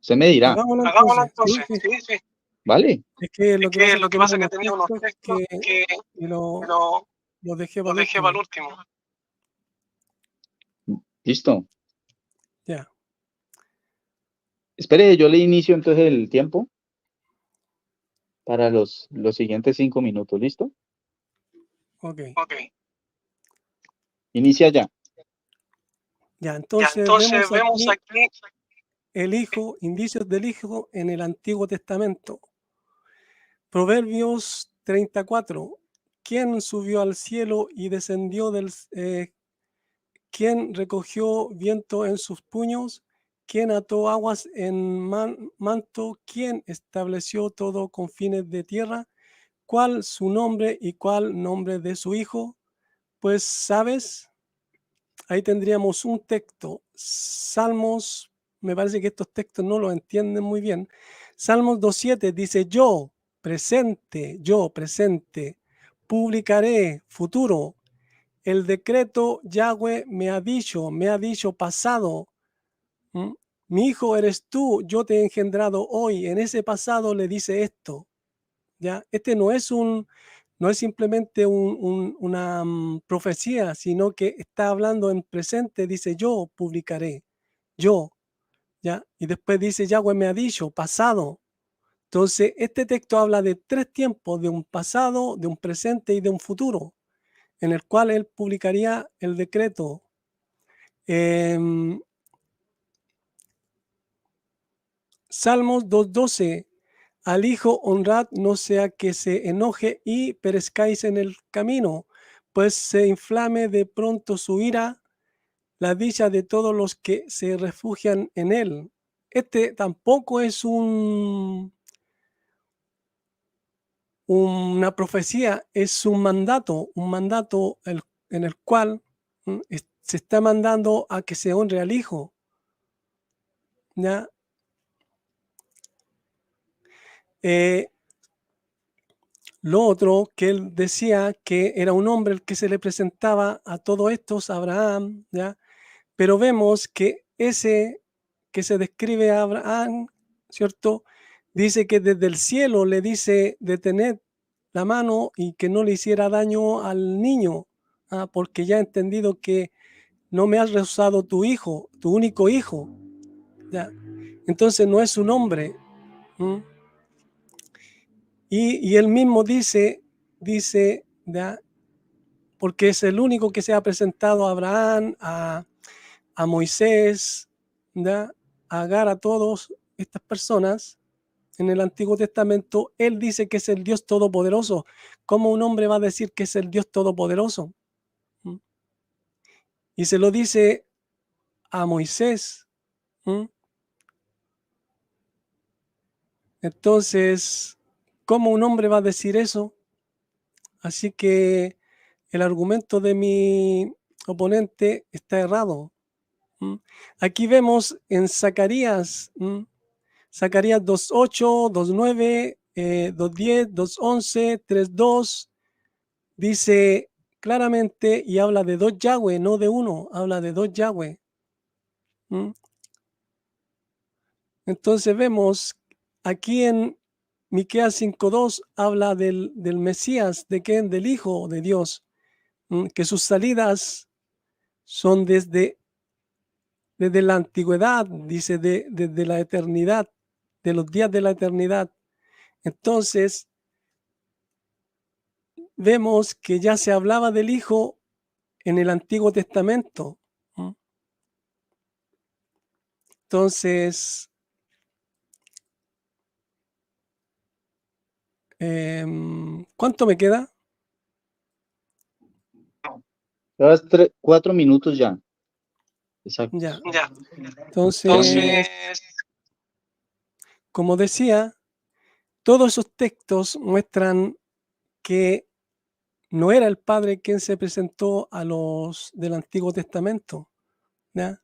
Usted me dirá, Hagámoslo entonces. Sí, sí. ¿vale? Es que lo que pasa es que tenía unos textos que y lo dejé para el último. Listo. Ya, Espere, yo le inicio entonces el tiempo para los siguientes 5 minutos. ¿Listo? ok. Inicia ya. Ya, entonces vemos aquí el Hijo, indicios del Hijo en el Antiguo Testamento. Proverbios 34. ¿Quién subió al cielo y descendió ¿quién recogió viento en sus puños? ¿Quién ató aguas en manto? ¿Quién estableció todo con fines de tierra? ¿Cuál su nombre y cuál nombre de su hijo? Pues, ¿sabes? Ahí tendríamos un texto. Salmos, me parece que estos textos no los entienden muy bien. Salmos 2.7 dice, yo presente, publicaré, futuro. El decreto Yahweh me ha dicho pasado. Mi hijo eres tú, yo te he engendrado hoy. En ese pasado le dice esto. ¿Ya? Este no es simplemente una profecía, sino que está hablando en presente, dice yo publicaré, yo, ¿ya? Y después dice Yahweh me ha dicho, pasado. Entonces, este texto habla de 3 tiempos, de un pasado, de un presente y de un futuro, en el cual él publicaría el decreto. Salmos 2.12, al Hijo honrad, no sea que se enoje y perezcáis en el camino, pues se inflame de pronto su ira, la dicha de todos los que se refugian en él. Este tampoco es una profecía, es un mandato en el cual se está mandando a que se honre al Hijo. ¿Ya? Lo otro que él decía que era un hombre el que se le presentaba a todos estos, Abraham, ¿ya? Pero vemos que ese que se describe a Abraham, ¿cierto? Dice que desde el cielo le dice detened la mano y que no le hiciera daño al niño, porque ya he entendido que no me has rehusado tu hijo, tu único hijo, ¿ya? Entonces no es un hombre. Y él mismo dice, ¿ya? Porque es el único que se ha presentado a Abraham, a Moisés, ¿ya? A Agar, a todas estas personas en el Antiguo Testamento. Él dice que es el Dios Todopoderoso. ¿Cómo un hombre va a decir que es el Dios Todopoderoso? Y se lo dice a Moisés. Entonces, ¿cómo un hombre va a decir eso? Así que el argumento de mi oponente está errado. Aquí vemos en Zacarías, Zacarías 2.8, 2.9, 2.10, 2.11, 3.2, dice claramente y habla de dos Yahweh, no de uno, habla de dos Yahweh. Entonces vemos aquí en Miqueas 5.2 habla del Mesías, ¿de quién? Del Hijo de Dios, que sus salidas son desde la antigüedad, dice, desde la eternidad, de los días de la eternidad. Entonces, vemos que ya se hablaba del Hijo en el Antiguo Testamento. Entonces, ¿cuánto me queda? Llevas 4 minutos ya. Exacto. Ya. Entonces, como decía, todos esos textos muestran que no era el Padre quien se presentó a los del Antiguo Testamento, ¿ya?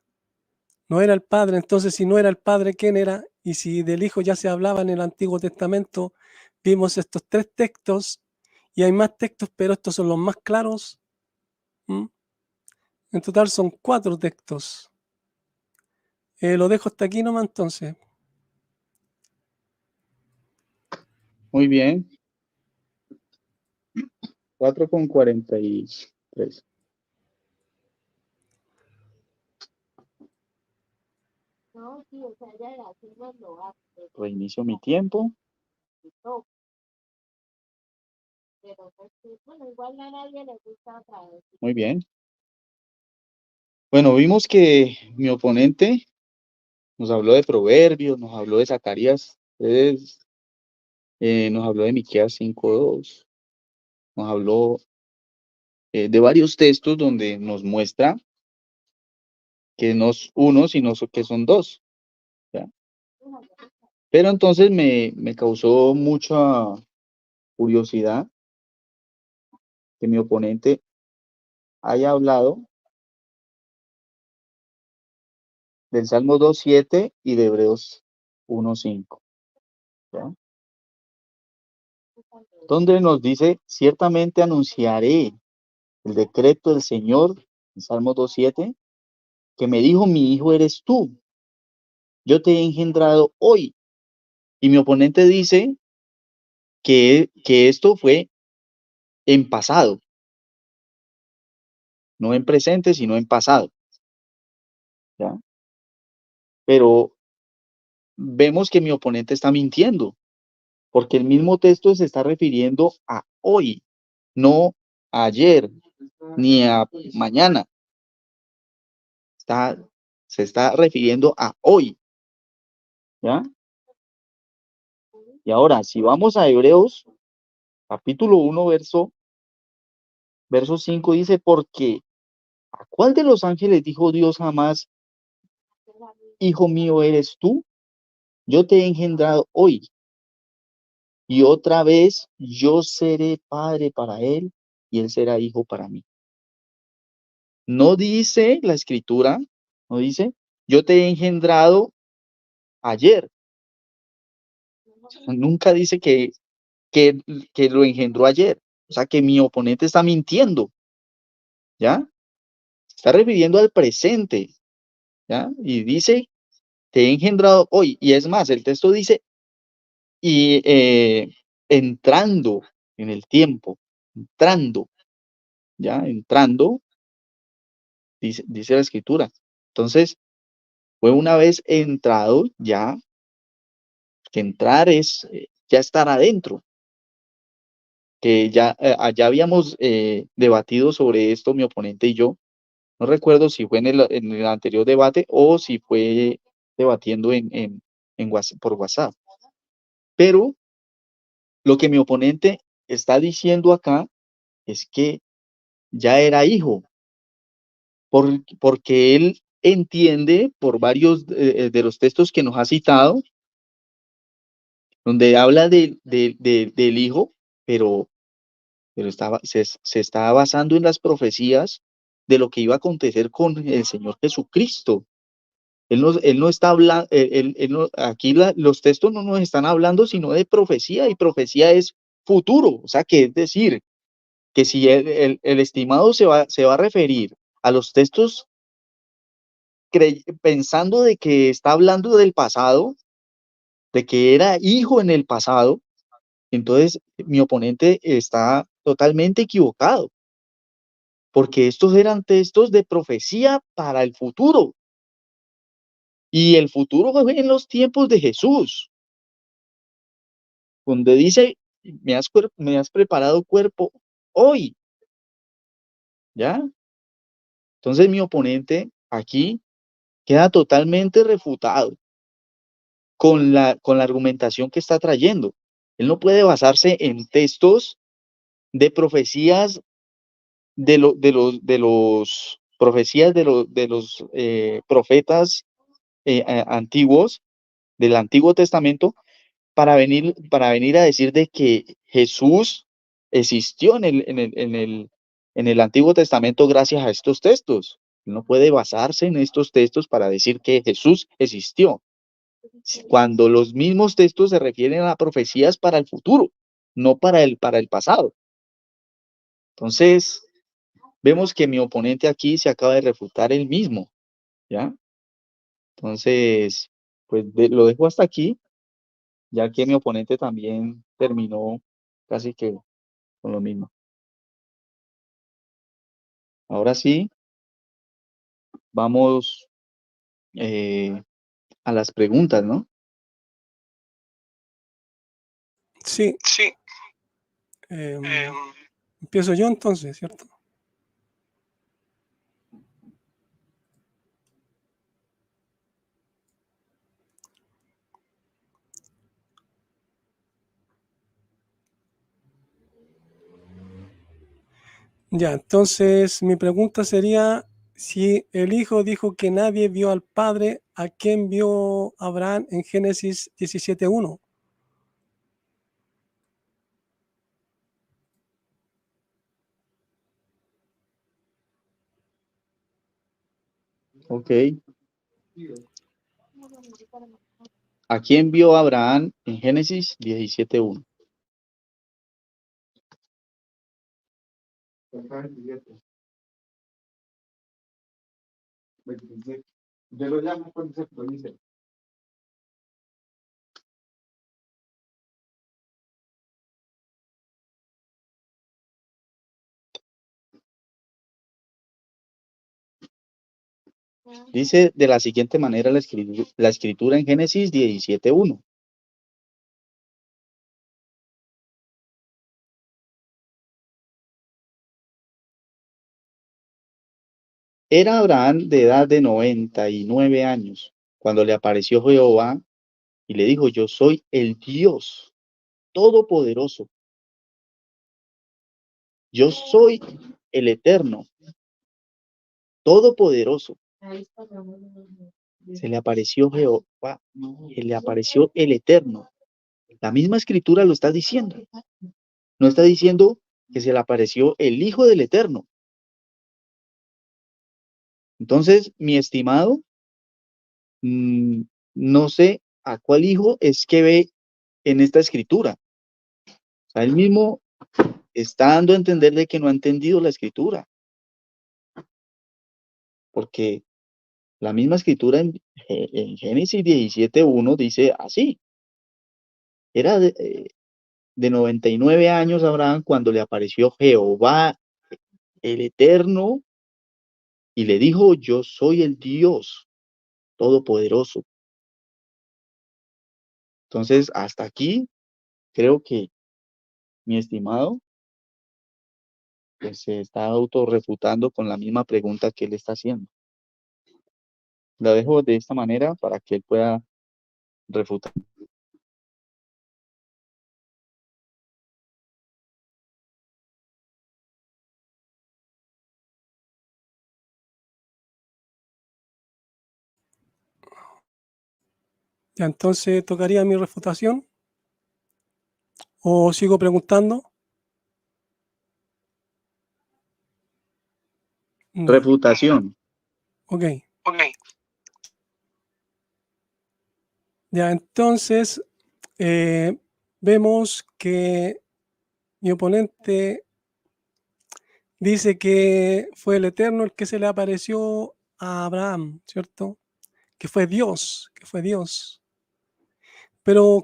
No era el Padre. Entonces, si no era el Padre, ¿quién era? Y si del Hijo ya se hablaba en el Antiguo Testamento, vimos estos 3 textos, y hay más textos, pero estos son los más claros. En total son 4 textos. Lo dejo hasta aquí nomás entonces. Muy bien. 4:43. Reinicio mi tiempo. Muy bien. Bueno, vimos que mi oponente nos habló de Proverbios, nos habló de Zacarías 3, nos habló de Miqueas 5:2, nos habló de varios textos donde nos muestra que no es uno, sino que son dos. ¿Ya? Pero entonces me causó mucha curiosidad que mi oponente haya hablado del Salmo 2:7 y de Hebreos 1:5, ¿ya? Donde nos dice, ciertamente anunciaré el decreto del Señor, en Salmo 2:7, que me dijo, mi hijo eres tú, yo te he engendrado hoy. Y mi oponente dice que esto fue en pasado, no en presente, sino en pasado, ¿ya? Pero vemos que mi oponente está mintiendo, porque el mismo texto se está refiriendo a hoy, no a ayer, ni a mañana. Se está refiriendo a hoy, ¿ya? Y ahora, si vamos a Hebreos, capítulo 1, verso 5, dice, porque ¿a cuál de los ángeles dijo Dios jamás, hijo mío eres tú? Yo te he engendrado hoy, y otra vez yo seré padre para él, y él será hijo para mí. No dice la escritura, no dice, yo te he engendrado ayer. Nunca dice que lo engendró ayer. O sea, que mi oponente está mintiendo, ¿ya? Está refiriendo al presente, ¿ya? Y dice, te he engendrado hoy. Y es más, el texto dice, y entrando en el tiempo, entrando, ¿ya? Entrando, dice la escritura. Entonces, fue una vez entrado, ya, que entrar es ya estar adentro, que ya allá habíamos debatido sobre esto mi oponente y yo. No recuerdo si fue en el anterior debate o si fue debatiendo por WhatsApp. Pero lo que mi oponente está diciendo acá es que ya era hijo, porque él entiende por varios de los textos que nos ha citado, donde habla del hijo, pero se está basando en las profecías de lo que iba a acontecer con el Señor Jesucristo. Él no está hablando, aquí los textos no nos están hablando sino de profecía, y profecía es futuro, o sea que es decir, que si el estimado se va a referir a los textos pensando de que está hablando del pasado, de que era hijo en el pasado, entonces mi oponente está totalmente equivocado, porque estos eran textos de profecía para el futuro, y el futuro fue en los tiempos de Jesús, donde dice, me has preparado cuerpo hoy, ¿ya? Entonces mi oponente aquí queda totalmente refutado con la argumentación que está trayendo. Él no puede basarse en textos de profecías de los profecías de los profetas antiguos del Antiguo Testamento para venir a decir de que Jesús existió en el Antiguo Testamento gracias a estos textos. No puede basarse en estos textos para decir que Jesús existió, cuando los mismos textos se refieren a profecías para el futuro, no para el pasado. Entonces, vemos que mi oponente aquí se acaba de refutar él mismo, ¿ya? Entonces, pues lo dejo hasta aquí, ya que mi oponente también terminó casi que con lo mismo. Ahora sí, vamos a las preguntas, ¿no? Sí, Sí. empiezo yo entonces, ¿cierto? Ya, entonces mi pregunta sería, si el hijo dijo que nadie vio al padre, ¿a quién vio Abraham en Génesis 17:1? Ok. ¿A quién vio Abraham en Génesis 17:1? Yo lo llamo cuando se produce. Dice de la siguiente manera la escritura en Génesis 17:1. Era Abraham de edad de 99 años, cuando le apareció Jehová y le dijo, yo soy el Dios todopoderoso. Yo soy el eterno, todopoderoso. Se le apareció Jehová, se le apareció el eterno. La misma escritura lo está diciendo. No está diciendo que se le apareció el Hijo del Eterno. Entonces, mi estimado, no sé a cuál hijo es que ve en esta escritura. O sea, él mismo está dando a entender de que no ha entendido la escritura. Porque la misma escritura en Génesis 17:1 dice así. Era de 99 años Abraham cuando le apareció Jehová el Eterno y le dijo, yo soy el Dios Todopoderoso. Entonces, hasta aquí creo que mi estimado pues, se está autorrefutando con la misma pregunta que él está haciendo. La dejo de esta manera para que él pueda refutar. Ya, entonces, ¿tocaría mi refutación? ¿O sigo preguntando? Ya, Refutación. ok. Ya, entonces, vemos que mi oponente dice que fue el Eterno el que se le apareció a Abraham, ¿cierto? Que fue Dios, que fue Dios. Pero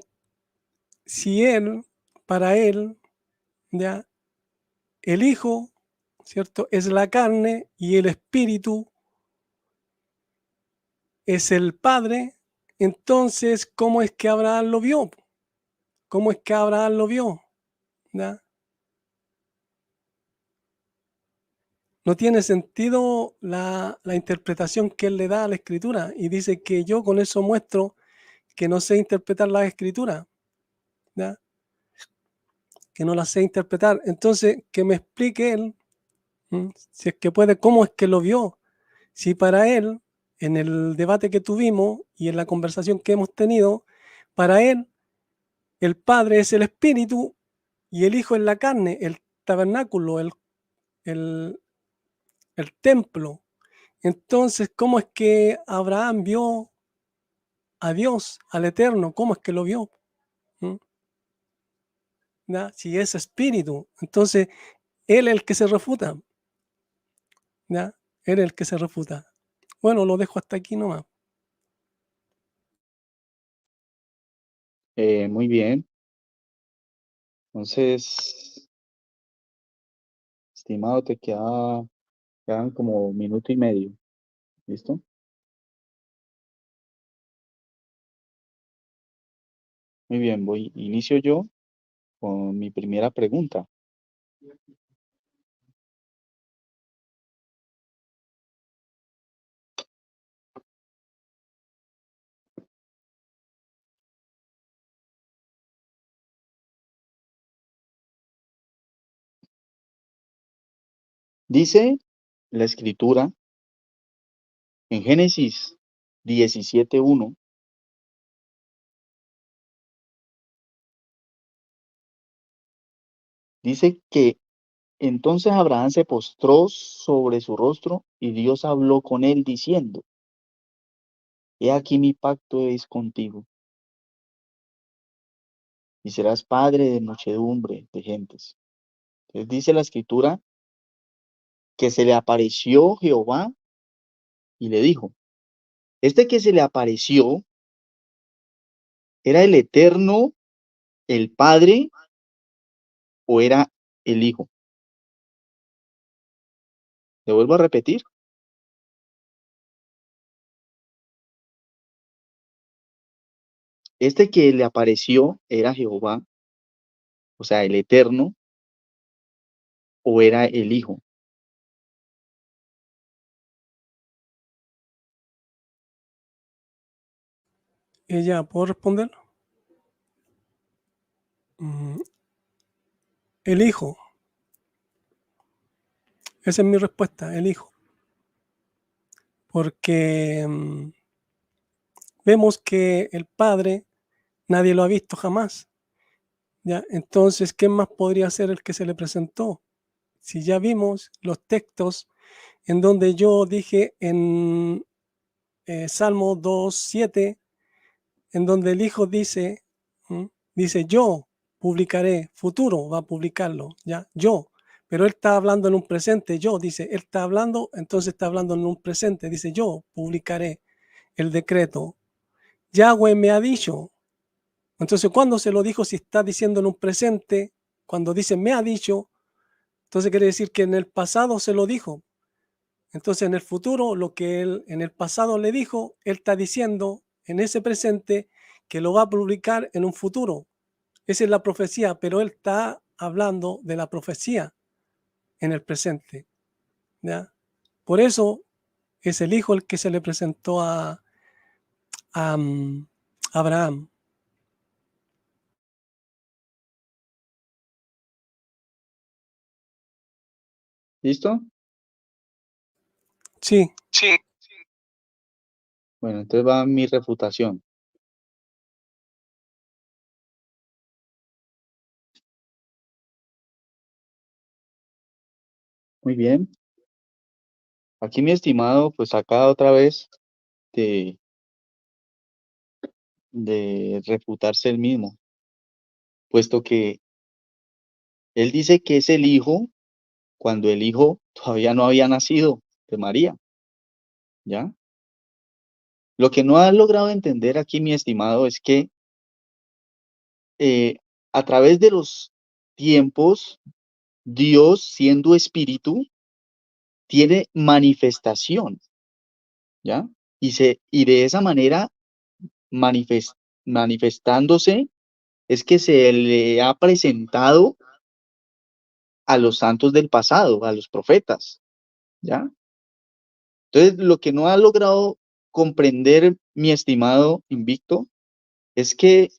si él, para él, ya, el Hijo, ¿cierto? Es la carne y el Espíritu es el Padre, entonces, ¿cómo es que Abraham lo vio? ¿Cómo es que Abraham lo vio? ¿Ya? No tiene sentido la interpretación que él le da a la escritura y dice que yo con eso muestro que no sé interpretar las escrituras, ¿ya? Que no las sé interpretar. Entonces, que me explique él, si es que puede, cómo es que lo vio. Si para él, en el debate que tuvimos y en la conversación que hemos tenido, para él, el Padre es el Espíritu y el Hijo es la carne, el tabernáculo, el, el templo. Entonces, ¿cómo es que Abraham vio a Dios, al Eterno? ¿Cómo es que lo vio? ¿Mm? ¿Ya? Si es espíritu, entonces él es el que se refuta. ¿Ya? Él es el que se refuta. Bueno, lo dejo hasta aquí nomás. Muy bien. Entonces, estimado, quedan como minuto y medio. ¿Listo? Muy bien, inicio yo con mi primera pregunta. Dice la escritura en Génesis 17:1, dice que entonces Abraham se postró sobre su rostro y Dios habló con él diciendo, he aquí mi pacto es contigo y serás padre de muchedumbre de gentes. Entonces dice la escritura que se le apareció Jehová y le dijo, este que se le apareció era el Eterno, el Padre o era el Hijo. Le vuelvo a repetir, este que le apareció era Jehová, o sea, el Eterno o era el Hijo. ¿Ya puedo responder? El Hijo. Esa es mi respuesta, el Hijo. Porque vemos que el Padre nadie lo ha visto jamás. ¿Ya? Entonces, ¿qué más podría ser el que se le presentó? Si ya vimos los textos en donde yo dije en Salmo 2:7, en donde el Hijo dice, dice yo publicaré, futuro va a publicarlo, ya, yo, pero él está hablando en un presente, yo, dice, él está hablando, entonces está hablando en un presente, dice yo publicaré el decreto. Yahweh me ha dicho. Entonces, ¿cuándo se lo dijo? Si está diciendo en un presente, cuando dice me ha dicho, entonces quiere decir que en el pasado se lo dijo. Entonces, en el futuro, lo que él en el pasado le dijo, él está diciendo en ese presente que lo va a publicar en un futuro. Esa es la profecía, pero él está hablando de la profecía en el presente. ¿Ya? Por eso es el Hijo el que se le presentó a Abraham. ¿Listo? Sí, Sí. Bueno, entonces va mi refutación. Muy bien. Aquí mi estimado, pues acá otra vez de refutarse el mismo, puesto que él dice que es el hijo cuando el hijo todavía no había nacido de María, ¿ya? Lo que no ha logrado entender aquí mi estimado es que a través de los tiempos, Dios siendo espíritu tiene manifestación, ¿ya? Y de esa manera manifestándose es que se le ha presentado a los santos del pasado, a los profetas, ¿ya? Entonces, lo que no ha logrado comprender mi estimado Invicto es que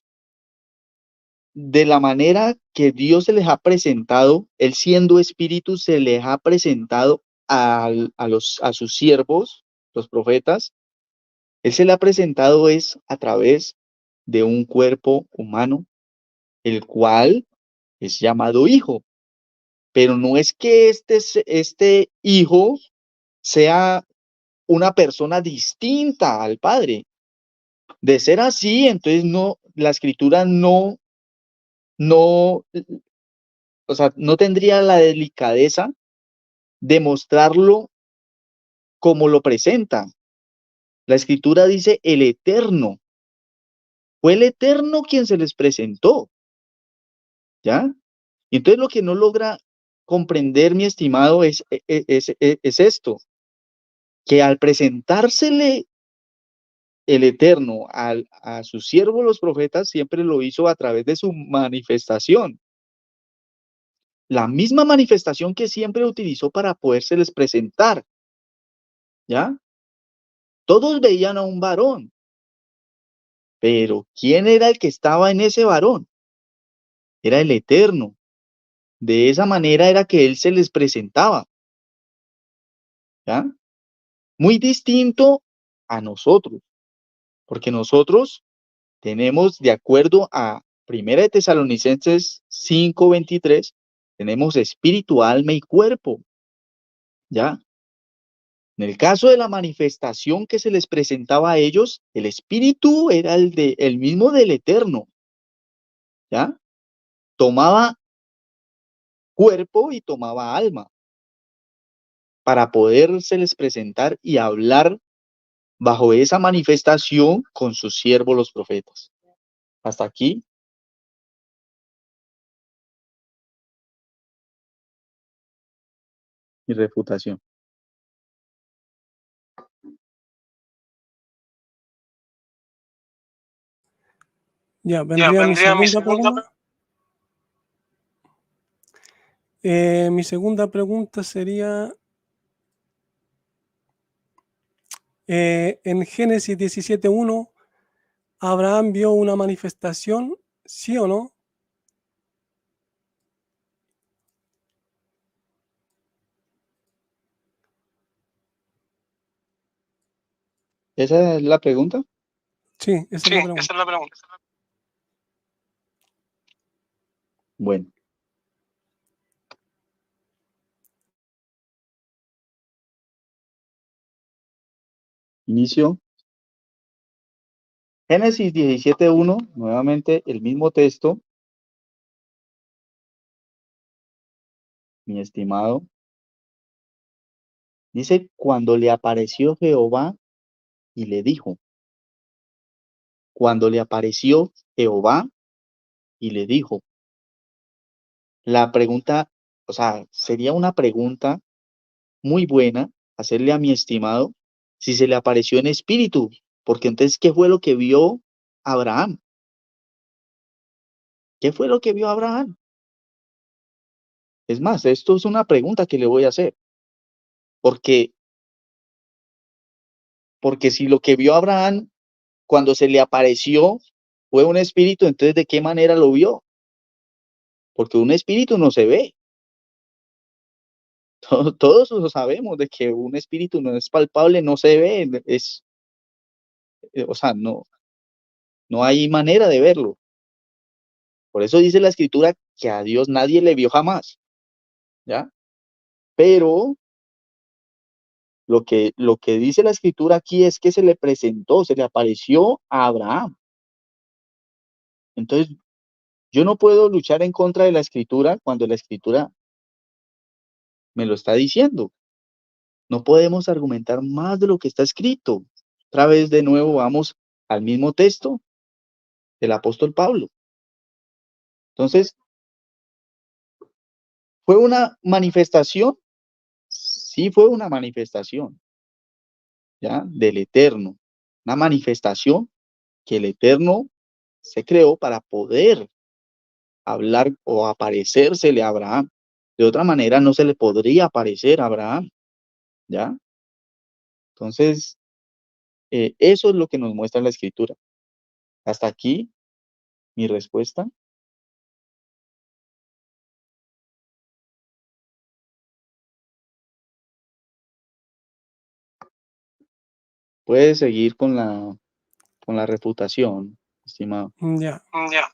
de la manera que Dios se les ha presentado, Él siendo espíritu, se les ha presentado a sus siervos, los profetas, Él se le ha presentado es a través de un cuerpo humano, el cual es llamado hijo. Pero no es que este hijo sea una persona distinta al Padre. De ser así, entonces no, la escritura no, o sea, no tendría la delicadeza de mostrarlo como lo presenta. La escritura dice el eterno. Fue el eterno quien se les presentó, ¿ya? Y entonces lo que no logra comprender, mi estimado, es esto, que al presentársele el Eterno a sus siervos los profetas, siempre lo hizo a través de su manifestación. La misma manifestación que siempre utilizó para podérseles presentar, ¿ya? Todos veían a un varón, pero ¿quién era el que estaba en ese varón? Era el Eterno. De esa manera era que él se les presentaba, ¿ya? Muy distinto a nosotros, porque nosotros tenemos, de acuerdo a Primera de Tesalonicenses 5:23, tenemos espíritu, alma y cuerpo, ¿ya? En el caso de la manifestación que se les presentaba a ellos, el espíritu era el mismo del Eterno, ¿ya? Tomaba cuerpo y tomaba alma para podérseles presentar y hablar bajo esa manifestación con sus siervos los profetas. Hasta aquí mi refutación. ya vendría mi segunda pregunta. Mi segunda pregunta sería, en Génesis 17:1, ¿Abraham vio una manifestación, sí o no? ¿Esa es la pregunta? Sí, esa es Sí, la esa pregunta. es la pregunta. Bueno, inicio. Génesis 17:1, nuevamente el mismo texto, mi estimado. Dice, cuando le apareció Jehová y le dijo, cuando le apareció Jehová y le dijo, la pregunta, o sea, sería una pregunta muy buena hacerle a mi estimado si se le apareció en espíritu, porque entonces, ¿qué fue lo que vio Abraham? ¿Qué fue lo que vio Abraham? Es más, esto es una pregunta que le voy a hacer, porque, porque si lo que vio Abraham cuando se le apareció fue un espíritu, entonces, ¿de qué manera lo vio? Porque un espíritu no se ve. Todos lo sabemos de que un espíritu no es palpable, no se ve, o sea, no hay manera de verlo. Por eso dice la escritura que a Dios nadie le vio jamás, ¿ya? Pero lo que dice la escritura aquí es que se le presentó, se le apareció a Abraham. Entonces, yo no puedo luchar en contra de la escritura cuando la escritura me lo está diciendo. No podemos argumentar más de lo que está escrito. Otra vez de nuevo vamos al mismo texto del apóstol Pablo. Entonces, ¿fue una manifestación? Sí, fue una manifestación, ¿ya? Del Eterno. Una manifestación que el Eterno se creó para poder hablar o aparecérsele a Abraham. De otra manera, no se le podría aparecer a Abraham, ¿ya? Entonces, eso es lo que nos muestra la Escritura. Hasta aquí mi respuesta. Puede seguir con la refutación, estimado. Ya. Ya.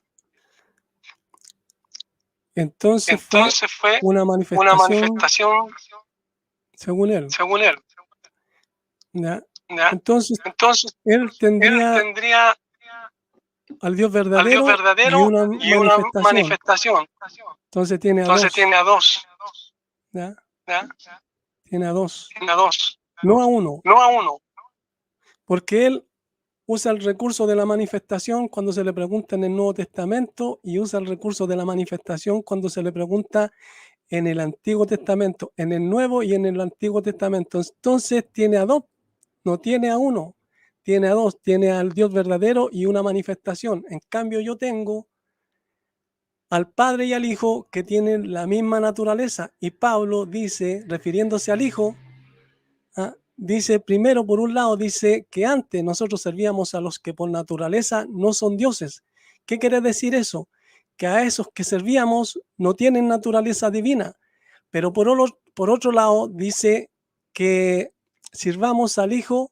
Entonces fue Entonces fue una una manifestación manifestación según él. según él, ¿Ya? ¿ya? Entonces Entonces, él él tendría tendría al Dios al Dios verdadero y verdadero una y una manifestación. manifestación. Entonces tiene a Entonces dos. tiene a dos, ¿Ya? ¿ya? Tiene a dos. Tiene a dos, No a uno. no a uno. Porque él usa el recurso de la manifestación cuando se le pregunta en el Nuevo Testamento y usa el recurso de la manifestación cuando se le pregunta en el Antiguo Testamento, en el Nuevo y en el Antiguo Testamento. Entonces tiene a dos, no tiene a uno, tiene a dos, tiene al Dios verdadero y una manifestación. En cambio yo tengo al Padre y al Hijo que tienen la misma naturaleza y Pablo dice, refiriéndose al Hijo, dice primero, por un lado, dice que antes nosotros servíamos a los que por naturaleza no son dioses. ¿Qué quiere decir eso? Que a esos que servíamos no tienen naturaleza divina. Pero por otro lado, dice que sirvamos al Hijo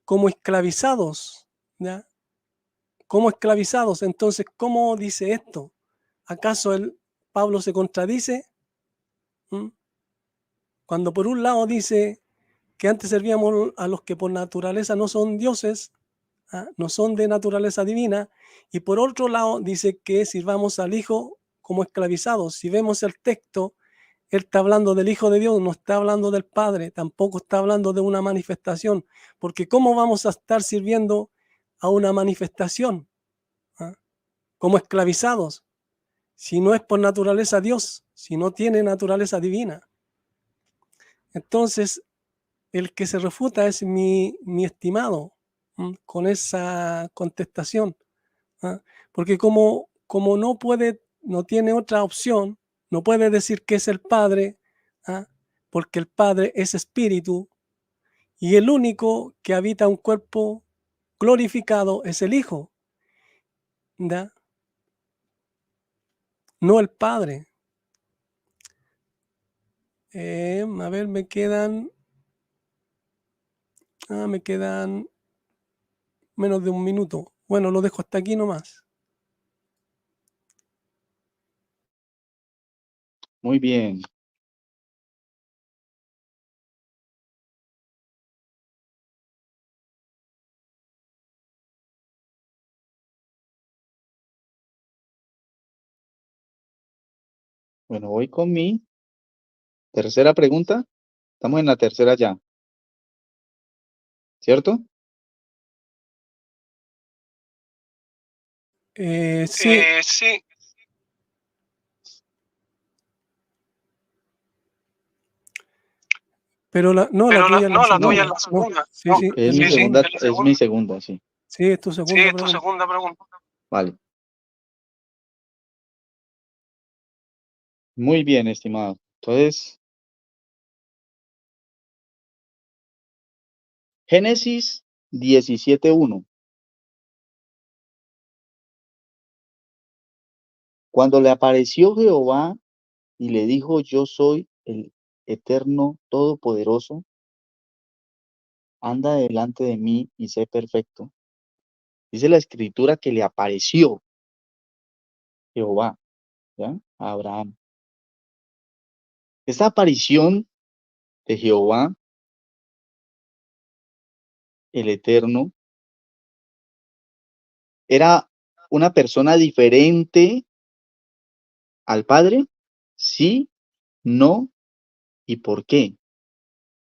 como esclavizados, ¿ya? Como esclavizados. Entonces, ¿cómo dice esto? ¿Acaso Pablo se contradice? ¿Mm? Cuando por un lado dice que antes servíamos a los que por naturaleza no son dioses, no son de naturaleza divina, y por otro lado dice que sirvamos al Hijo como esclavizados. Si vemos el texto, él está hablando del Hijo de Dios, no está hablando del Padre, tampoco está hablando de una manifestación, porque ¿cómo vamos a estar sirviendo a una manifestación? ¿Ah? Como esclavizados, si no es por naturaleza Dios, si no tiene naturaleza divina. Entonces, el que se refuta es mi estimado con esa contestación. ¿Ah? Porque como no puede, no tiene otra opción, no puede decir que es el Padre, ¿ah? Porque el Padre es espíritu y el único que habita un cuerpo glorificado es el Hijo, ¿ya? No el Padre. A ver, me quedan Me quedan menos de un minuto. Bueno, lo dejo hasta aquí nomás. Muy bien. Bueno, voy con mi tercera pregunta. Estamos en la tercera ya, ¿cierto? Sí, Sí. pero la Pero tuya es la no, la tuya es segunda. la No, segunda. sí, No, sí, es es mi la segunda, segunda. es mi segunda, sí. Sí, es tu Sí, segunda es tu pregunta. segunda pregunta. Vale. Muy bien, estimado. Entonces, Génesis 17:1. Cuando le apareció Jehová y le dijo, yo soy el eterno todopoderoso, anda delante de mí y sé perfecto. Dice la escritura que le apareció Jehová, ¿ya? A Abraham. Esta aparición de Jehová, el eterno, era una persona diferente al Padre, sí, no y por qué.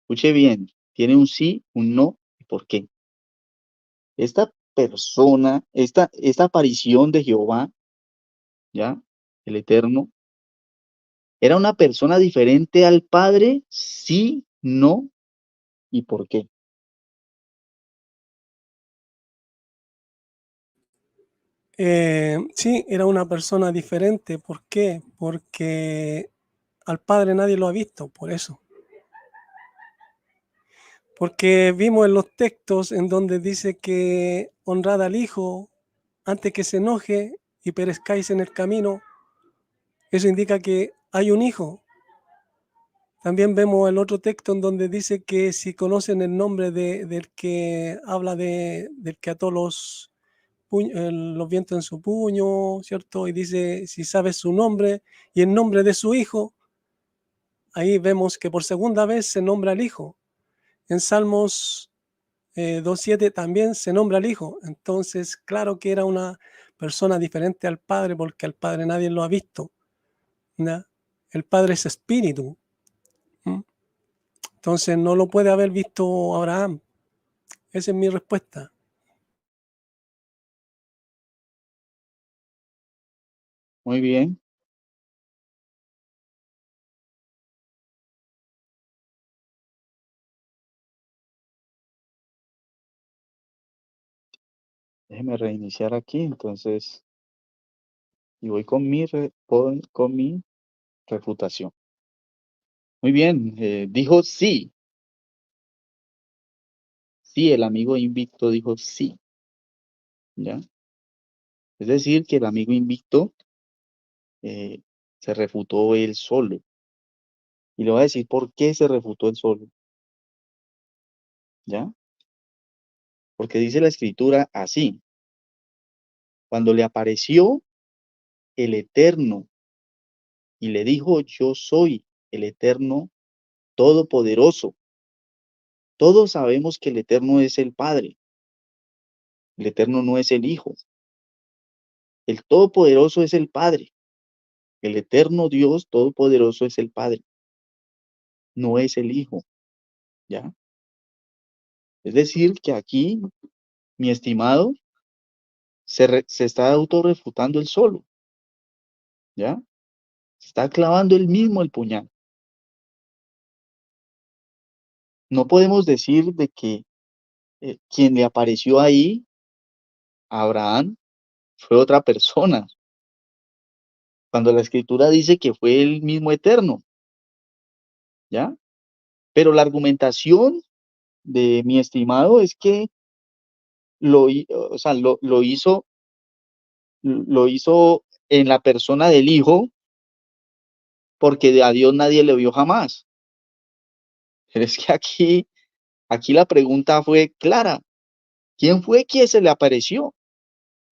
Escuche bien, tiene un sí, un no y por qué. Esta persona, esta aparición de Jehová, ¿ya? El Eterno, ¿era una persona diferente al Padre? Sí, no y por qué. Sí, era una persona diferente. ¿Por qué? Porque al Padre nadie lo ha visto, por eso. Porque vimos en los textos en donde dice que honrad al Hijo antes que se enoje y perezcáis en el camino. Eso indica que hay un Hijo. También vemos el otro texto en donde dice que si conocen el nombre del que habla del que ató los vientos en su puño, ¿cierto? Y dice, si sabes su nombre y el nombre de su hijo, ahí vemos que por segunda vez se nombra al hijo. En Salmos 2.7 también se nombra al hijo. Entonces, claro que era una persona diferente al padre porque al padre nadie lo ha visto, ¿ya? El padre es espíritu. ¿M? Entonces, no lo puede haber visto Abraham. Esa es mi respuesta. Muy bien. Déjeme reiniciar aquí, entonces, y voy con con mi refutación. Muy bien, dijo sí. Sí, el amigo invicto dijo sí, ¿ya? Es decir, que el amigo invicto se refutó él solo. Y le voy a decir por qué se refutó él solo, ¿ya? Porque dice la escritura así: cuando le apareció el Eterno y le dijo, yo soy el Eterno Todopoderoso. Todos sabemos que el Eterno es el Padre, el Eterno no es el Hijo. El Todopoderoso es el Padre, el Eterno Dios Todopoderoso es el Padre, no es el Hijo, ¿ya? Es decir, que aquí, mi estimado, se está autorrefutando él solo, ¿ya? Se está clavando él mismo el puñal. No podemos decir de que quien le apareció ahí a Abraham fue otra persona, cuando la escritura dice que fue el mismo Eterno, ¿ya? Pero la argumentación de mi estimado es que o sea, lo hizo en la persona del Hijo, porque a Dios nadie le vio jamás. Pero es que aquí Aquí la pregunta fue clara. ¿Quién fue quien se le apareció?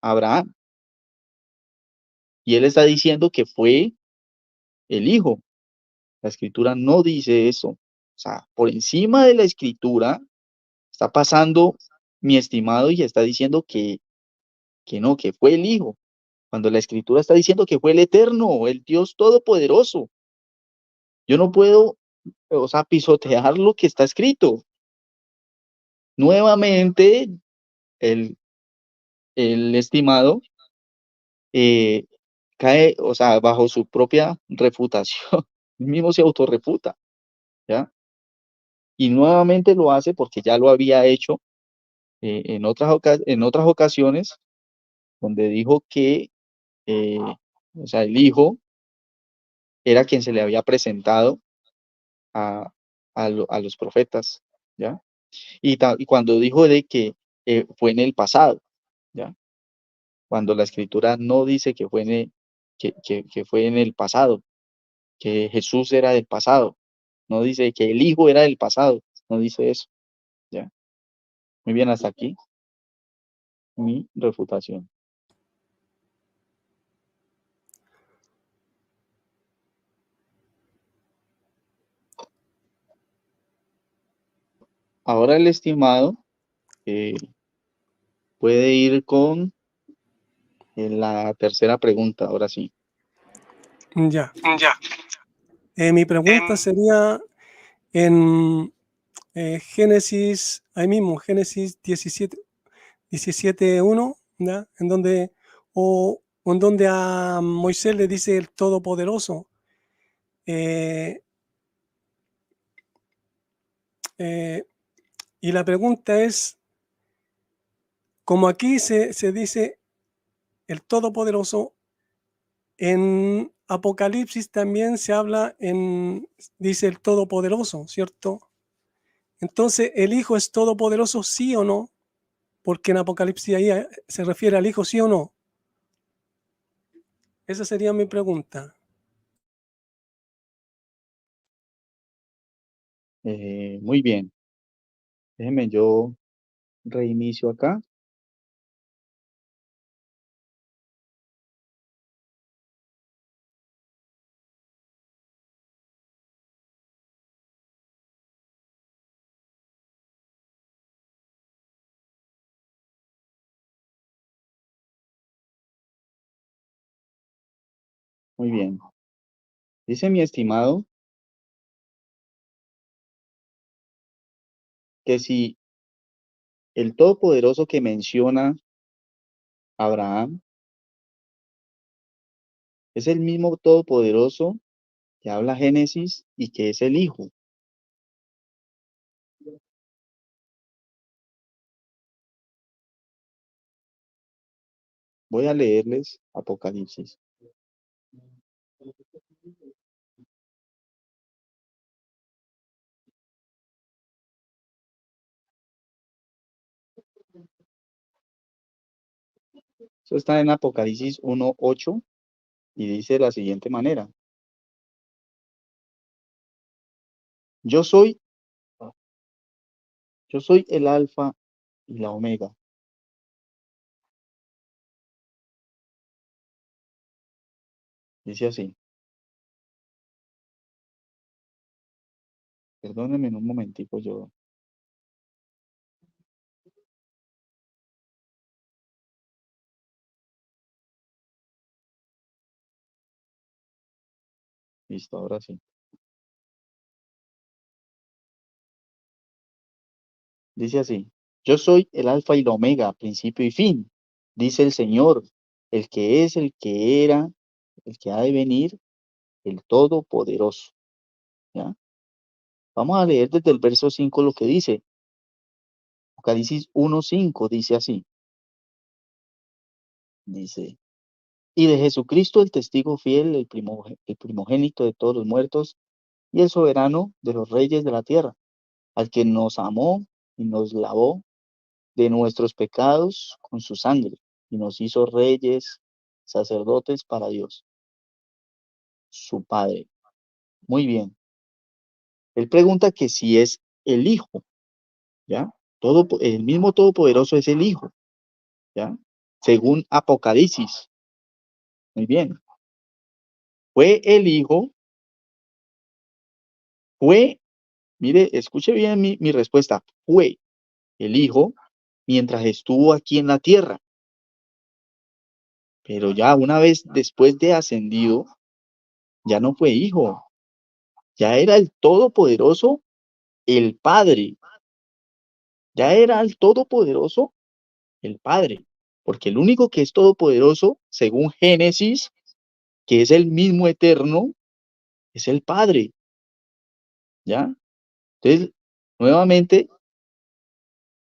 Abraham. Y él está diciendo que fue el hijo. La escritura no dice eso. O sea, por encima de la escritura está pasando mi estimado y está diciendo que no, que fue el hijo. Cuando la escritura está diciendo que fue el eterno, el Dios todopoderoso. Yo no puedo, o sea, pisotear lo que está escrito. Nuevamente, el, el estimado cae, o sea, bajo su propia refutación. Él mismo se autorrefuta, ¿ya? Y nuevamente lo hace porque ya lo había hecho en otras ocasiones, donde dijo que, eh, o sea, el hijo era quien se le había presentado a, a los profetas, ¿ya? Y cuando dijo de que fue en el pasado, ¿ya? Cuando la escritura no dice que fue que fue en el pasado, que Jesús era del pasado, no dice que el hijo era del pasado, no dice eso, ¿ya? Muy bien, hasta aquí mi refutación. Ahora el estimado eh, puede ir con la tercera pregunta, ahora sí. Ya. Ya. Mi pregunta sería en Génesis, ahí mismo, Génesis 17:1, ¿ya? En donde, o en donde a Moisés le dice el Todopoderoso. Eh, eh, y la pregunta es, como aquí se dice el Todopoderoso, en Apocalipsis también se habla dice el Todopoderoso, ¿cierto? Entonces, ¿el Hijo es todopoderoso, sí o no? Porque en Apocalipsis ahí se refiere al Hijo, sí o no. Esa sería mi pregunta. Muy bien, déjeme yo reinicio acá. Muy bien. Dice mi estimado que si el Todopoderoso que menciona Abraham es el mismo Todopoderoso que habla Génesis y que es el Hijo. Voy a leerles Apocalipsis. Eso está en Apocalipsis 1:8 y dice de la siguiente manera. Yo soy, yo soy el alfa y la omega. Dice así. Perdónenme un momentico, yo. Listo, ahora sí. Dice así. Yo soy el alfa y la omega, principio y fin. Dice el Señor, el que es, el que era, el que ha de venir, el Todopoderoso. ¿Ya? Vamos a leer desde el verso 5 lo que dice. Apocalipsis 1:5 dice así. Dice, y de Jesucristo el testigo fiel, el primogénito de todos los muertos y el soberano de los reyes de la tierra, al que nos amó y nos lavó de nuestros pecados con su sangre y nos hizo reyes, sacerdotes para Dios, su Padre. Muy bien. Él pregunta que si es el Hijo. ¿ya? El mismo Todopoderoso es el Hijo, ¿ya? Según Apocalipsis. Muy bien. Fue el Hijo, mire, escuche bien mi respuesta, fue el Hijo mientras estuvo aquí en la tierra, pero ya una vez después de ascendido, ya no fue Hijo, ya era el Todopoderoso, el Padre, ya era el Todopoderoso, el Padre, porque el único que es todopoderoso, según Génesis, que es el mismo eterno, es el Padre, ¿ya? Entonces, nuevamente,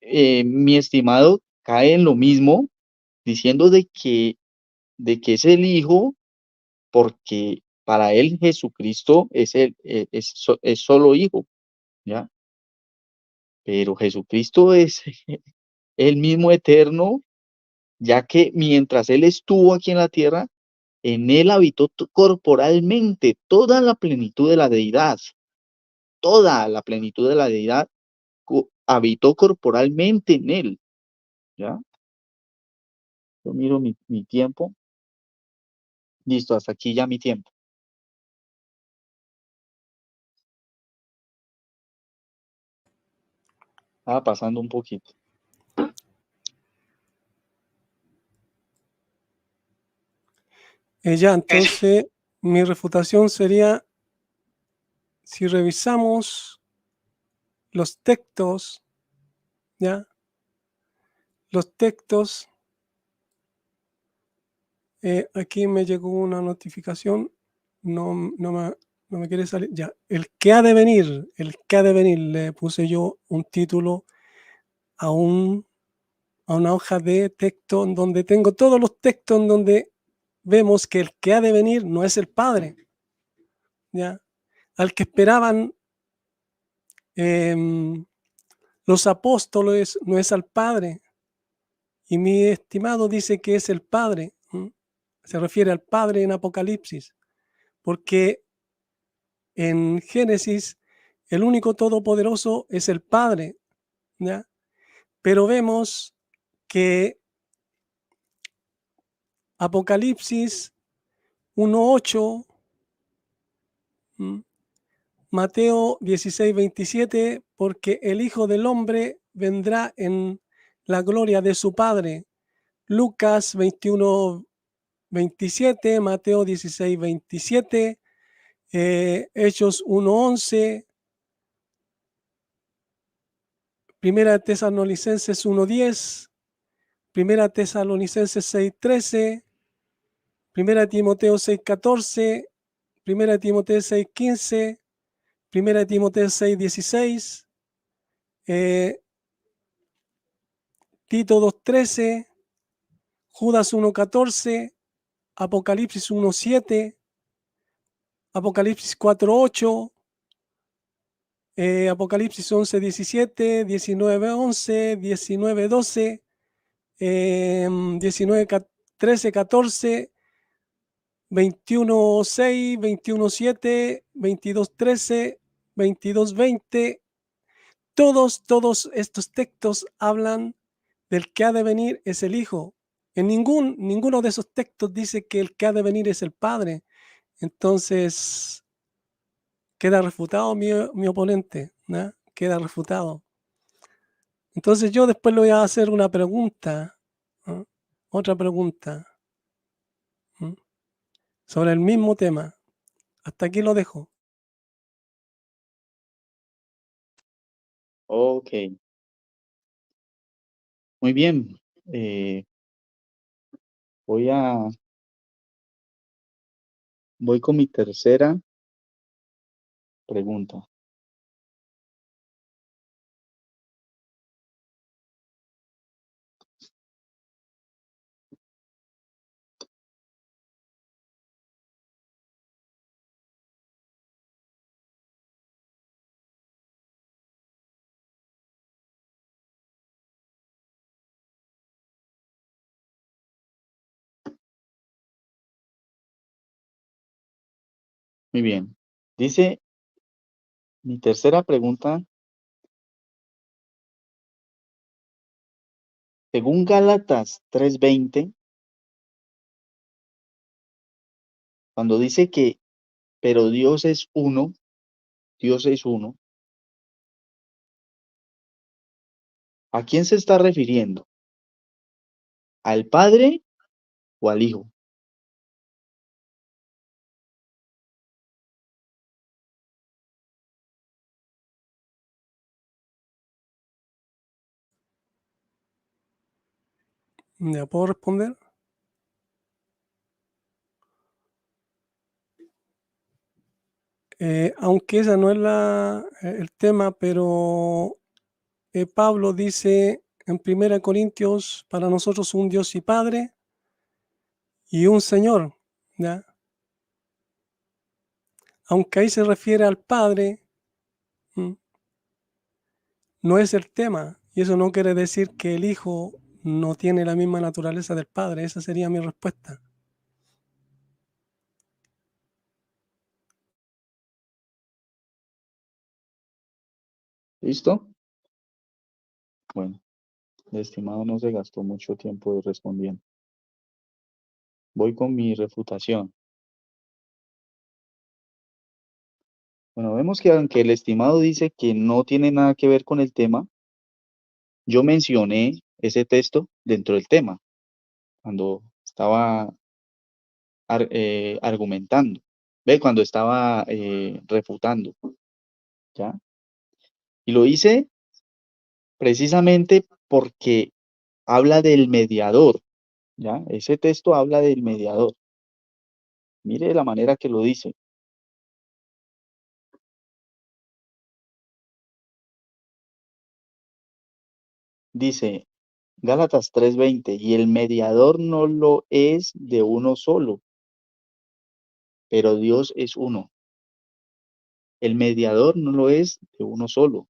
mi estimado cae en lo mismo, diciendo de que es el Hijo, porque para él Jesucristo es solo Hijo, ¿ya? Pero Jesucristo es el mismo eterno, ya que mientras él estuvo aquí en la tierra, en él habitó corporalmente toda la plenitud de la deidad, toda la plenitud de la deidad habitó corporalmente en él, ¿ya? Yo miro mi tiempo. Listo, hasta aquí ya mi tiempo. Estaba pasando un poquito. Ya, entonces, mi refutación sería, si revisamos los textos, ¿ya? Los textos, aquí me llegó una notificación, no me quiere salir, ya, el que ha de venir, le puse yo un título a, a una hoja de texto en donde tengo todos los textos en donde vemos que el que ha de venir no es el Padre, ¿ya? Al que esperaban los apóstoles no es al Padre, y mi estimado dice que es el Padre, se refiere al Padre en Apocalipsis, porque en Génesis el único todopoderoso es el Padre, ¿ya? Pero vemos que Apocalipsis 1:8, Mateo 16:27, porque el Hijo del Hombre vendrá en la gloria de su Padre. Lucas 21:27, Mateo 16:27, Hechos 1:11, Primera Tesalonicenses 1:10, Primera Tesalonicenses 6:13, Primera Timoteo 6:14, Primera Timoteo 6:15, Primera Timoteo 6:16, Tito 2:13, Judas 1:14, Apocalipsis 1:7, Apocalipsis 4:8, Apocalipsis 11:17, 19:11, 19:12, 19:13-14, 21:6, 21:7, 22:13, 22:20. Todos estos textos hablan del que ha de venir es el Hijo. En ninguno de esos textos dice que el que ha de venir es el Padre. Entonces, queda refutado mi oponente, ¿no? Queda refutado. Entonces yo después le voy a hacer una pregunta, ¿no? Otra pregunta, ¿no? Sobre el mismo tema. Hasta aquí lo dejo. Ok, muy bien. Eh, voy con mi tercera pregunta. Muy bien. Dice mi tercera pregunta, Según Gálatas 3:20, cuando dice que, pero Dios es uno, ¿a quién se está refiriendo? ¿Al Padre o al Hijo? ¿Ya puedo responder? Aunque esa no es el tema, pero Pablo dice en 1 Corintios, para nosotros un Dios y Padre y un Señor, ¿ya? Aunque ahí se refiere al Padre, no es el tema, y eso no quiere decir que el Hijo no tiene la misma naturaleza del Padre. Esa sería mi respuesta. ¿Listo? Bueno, el estimado no se gastó mucho tiempo respondiendo. Voy con mi refutación. Bueno, vemos que aunque el estimado dice que no tiene nada que ver con el tema, yo mencioné ese texto dentro del tema, cuando estaba argumentando, ¿ve? Cuando estaba refutando, ¿ya? Y lo hice precisamente porque habla del mediador, ¿ya? Ese texto habla del mediador. Mire la manera que lo dice. Dice Gálatas 3:20, y el mediador no lo es de uno solo, pero Dios es uno. El mediador no lo es de uno solo,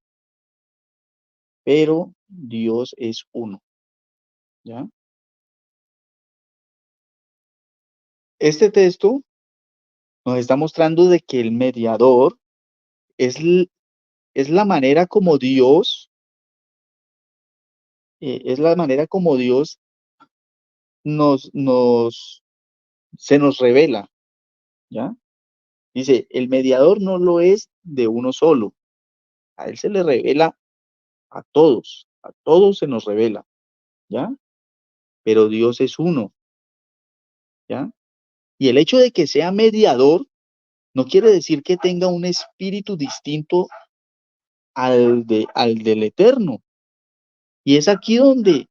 pero Dios es uno, ¿ya? Este texto nos está mostrando de que el mediador es, es la manera como Dios, es la manera como Dios se nos revela, ¿ya? Dice, el mediador no lo es de uno solo, a él se le revela a todos se nos revela, ¿ya? Pero Dios es uno, ¿ya? Y el hecho de que sea mediador no quiere decir que tenga un espíritu distinto al del Eterno. Y es aquí donde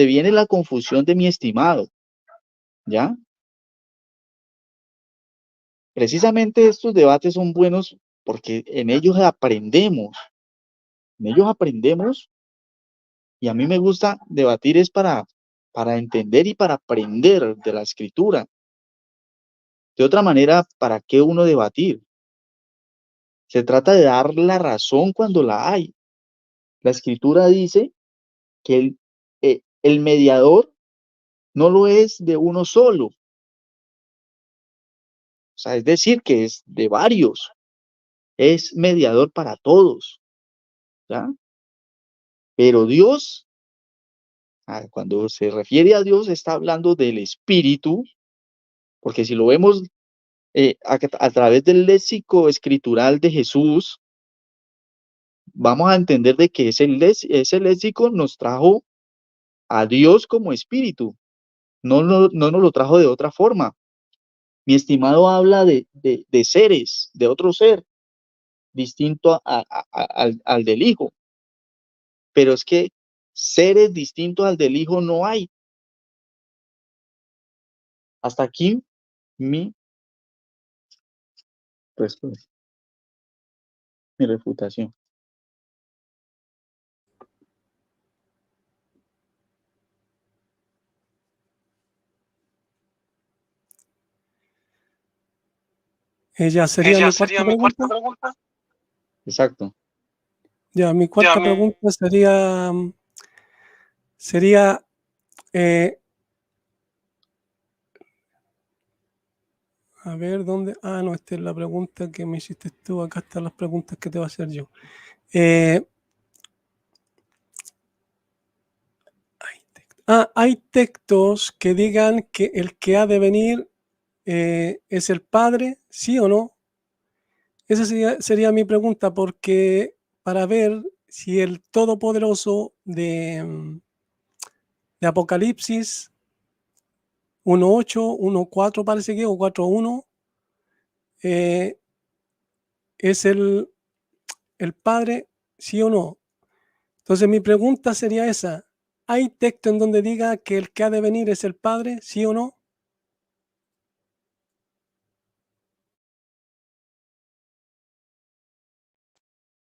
viene la confusión de mi estimado, ¿ya? Precisamente estos debates son buenos porque en ellos aprendemos, y a mí me gusta debatir es para entender y para aprender de la escritura. De otra manera, ¿para qué uno debatir? Se trata de dar la razón cuando la hay. La escritura dice que el mediador no lo es de uno solo, o sea, es decir, que es de varios, es mediador para todos, ¿ya? Pero Dios, cuando se refiere a Dios, está hablando del Espíritu, porque si lo vemos a través del léxico escritural de Jesús, vamos a entender de que ese léxico nos trajo a Dios como Espíritu, no nos lo trajo de otra forma. Mi estimado habla de seres, de otro ser, distinto al del Hijo. Pero es que seres distintos al del Hijo no hay. Hasta aquí mi respuesta, mi refutación. Ella sería mi cuarta pregunta. Exacto. Ya, mi cuarta pregunta sería a ver, ¿dónde? Ah, no, esta es la pregunta que me hiciste tú. Acá están las preguntas que te voy a hacer yo. Ay, Hay textos que digan que el que ha de venir es el Padre, ¿sí o no? Esa sería mi pregunta, porque para ver si el Todopoderoso de Apocalipsis 1.8, 1.4 parece que, o 4.1, es el Padre, ¿sí o no? Entonces mi pregunta sería esa. ¿Hay texto en donde diga que el que ha de venir es el Padre, sí o no?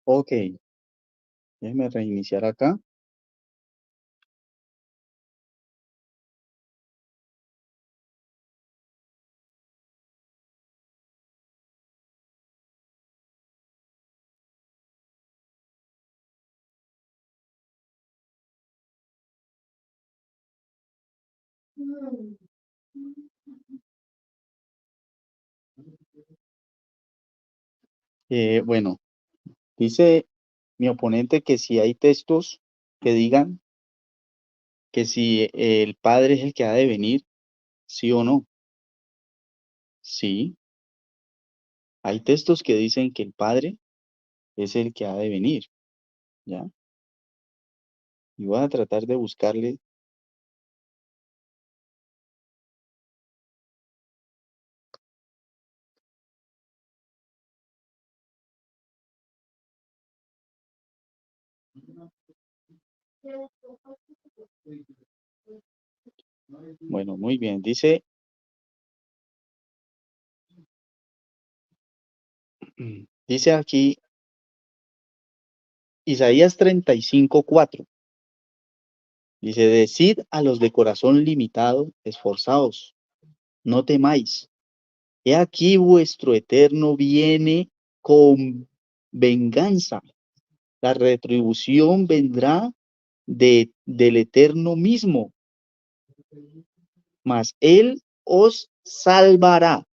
Ok, déjeme reiniciar acá. Bueno, dice mi oponente que si hay textos que digan que si el Padre es el que ha de venir, sí o no. Sí, hay textos que dicen que el Padre es el que ha de venir, ¿ya? Y voy a tratar de buscarle. Bueno, muy bien. Dice aquí Isaías 35:4. Dice, decid a los de corazón limitado, esforzaos, no temáis. He aquí vuestro eterno viene con venganza. La retribución vendrá del eterno mismo, mas él os salvará.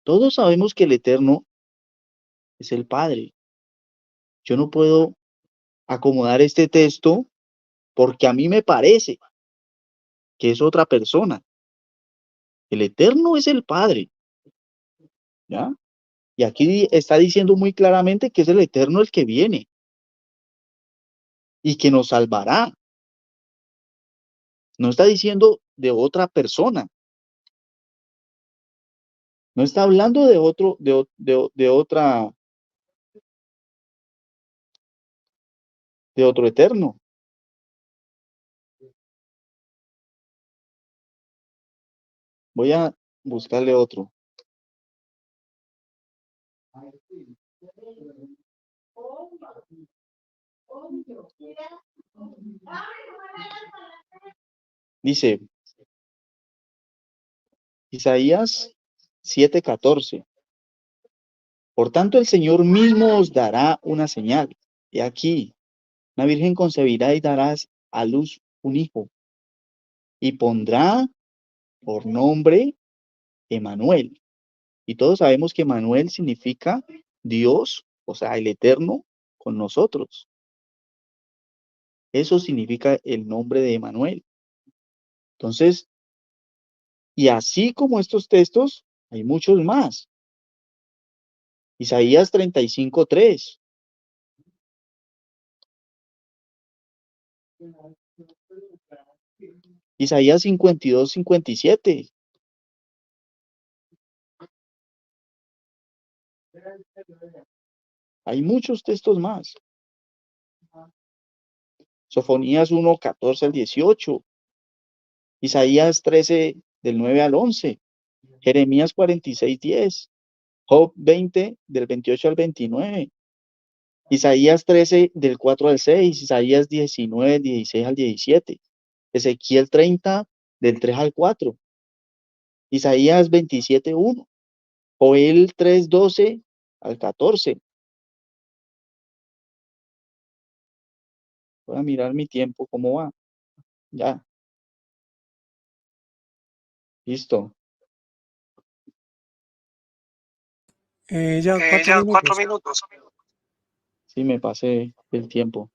Todos sabemos que el eterno es el Padre. Yo no puedo acomodar este texto porque a mí me parece que es otra persona. El eterno es el Padre, ¿ya? Y aquí está diciendo muy claramente que es el eterno el que viene y que nos salvará. No está diciendo de otra persona. No está hablando de otro, de otro eterno. Voy a buscarle otro. Dice Isaías 7:14. Por tanto, el Señor mismo os dará una señal. Y aquí, una virgen concebirá y darás a luz un hijo. Y pondrá por nombre Emanuel. Y todos sabemos que Emanuel significa Dios, o sea, el Eterno con nosotros. Eso significa el nombre de Emanuel. Entonces, y así como estos textos, hay muchos más. Isaías 35:3. Isaías 52:57. Hay muchos textos más. Sofonías 1:14 al 18. Isaías 13, del 9 al 11. Jeremías 46:10. Job 20, del 28 al 29. Isaías 13, del 4 al 6. Isaías 19, 16 al 17. Ezequiel 30, del 3 al 4. Isaías 27:1. Joel 3:12 al 14. Voy a mirar mi tiempo, cómo va. Ya, listo. Ya 4 Ya, cuatro minutos. minutos. Sí, me pasé el tiempo.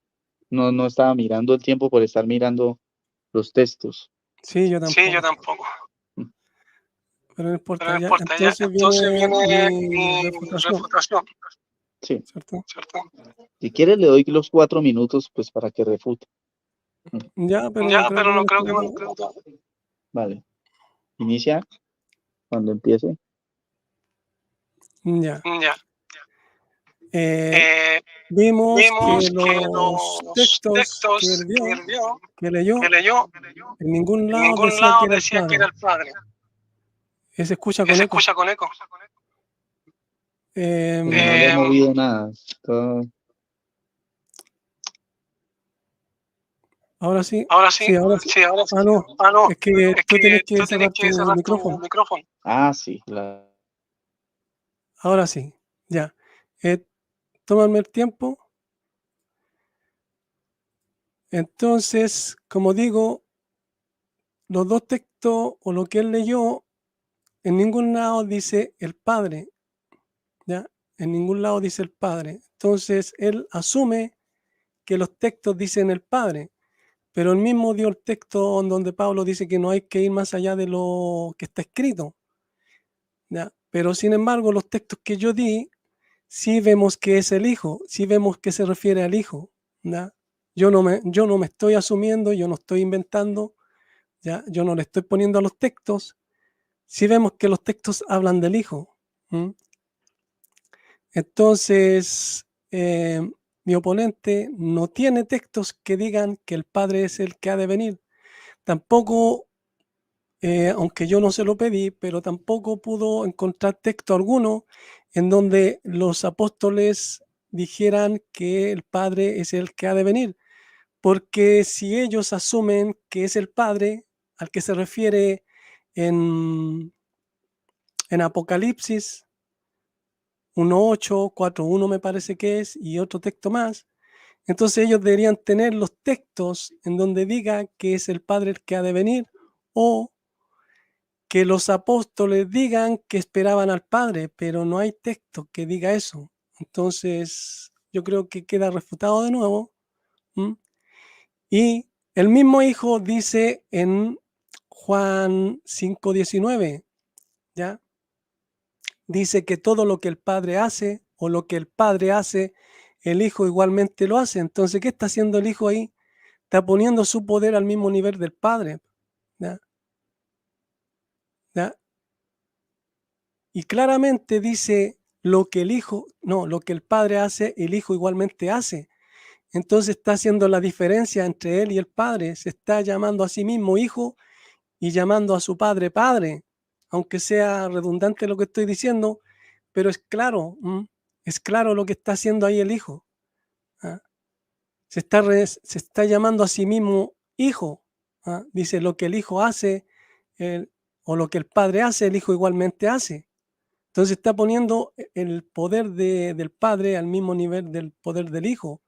no estaba mirando el tiempo por estar mirando los textos. Sí, yo Sí, yo tampoco. tampoco. Pero no importa, Pero no ya. importa, ya. Entonces Entonces viene viene mi mi refutación, refutación, Sí. ¿cierto? ¿cierto? Si quieres le doy los 4 minutos pues para que refute. Ya, pero no Ya, creo pero que me no lo creo que me escriba todo. Vale. Inicia cuando empiece. Ya. Ya. Vimos Vimos que que los los textos que textos él dio, que que leyó, leyó, en ningún en lado ningún decía que lado era el decía que era Padre. el Padre. Se escucha Que con se eco. escucha con eco. Pero no le he movido nada. Todo- Ahora sí. Ahora sí, Sí, ahora sí. sí, ahora sí. Ah, no. Ah, no, Es que es tú tienes que que tú tienes cerrar que tu cerrar tu micrófono. micrófono. Ah, sí. La... Ahora sí. Ya. Tómame el tiempo. Entonces, como digo, los dos textos o lo que él leyó, en ningún lado dice el Padre. ¿Ya? En ningún lado dice el Padre. Entonces, él asume que los textos dicen el Padre, pero él mismo dio el texto en donde Pablo dice que no hay que ir más allá de lo que está escrito. ¿Ya? Pero sin embargo, los textos que yo di, sí vemos que es el Hijo, sí vemos que se refiere al Hijo. ¿Ya? Yo no me estoy asumiendo, yo no estoy inventando, ¿ya? Yo no le estoy poniendo a los textos, sí vemos que los textos hablan del Hijo. ¿Mm? Entonces, mi oponente no tiene textos que digan que el Padre es el que ha de venir. Tampoco, aunque yo no se lo pedí, pero tampoco pudo encontrar texto alguno en donde los apóstoles dijeran que el Padre es el que ha de venir. Porque si ellos asumen que es el Padre al que se refiere en, en Apocalipsis 1.8, 4.1 me parece que es, y otro texto más, entonces ellos deberían tener los textos en donde diga que es el Padre el que ha de venir, o que los apóstoles digan que esperaban al Padre, pero no hay texto que diga eso. Entonces yo creo que queda refutado de nuevo. ¿M? Y el mismo Hijo dice en Juan 5:19, ¿ya? Dice que todo lo que el Padre hace o lo que el Padre hace, el Hijo igualmente lo hace. Entonces, ¿qué está haciendo el Hijo ahí? Está poniendo su poder al mismo nivel del Padre. ¿Ya? ¿Ya? Y claramente dice lo que el Hijo, no, lo que el Padre hace, el Hijo igualmente hace. Entonces está haciendo la diferencia entre él y el Padre. Se está llamando a sí mismo Hijo y llamando a su Padre Padre. Aunque sea redundante lo que estoy diciendo, pero es claro lo que está haciendo ahí el Hijo. ¿Ah? Se está llamando a sí mismo Hijo. ¿Ah? Dice, lo que el Hijo hace, o lo que el Padre hace, el Hijo igualmente hace. Entonces está poniendo el poder del Padre al mismo nivel del poder del Hijo,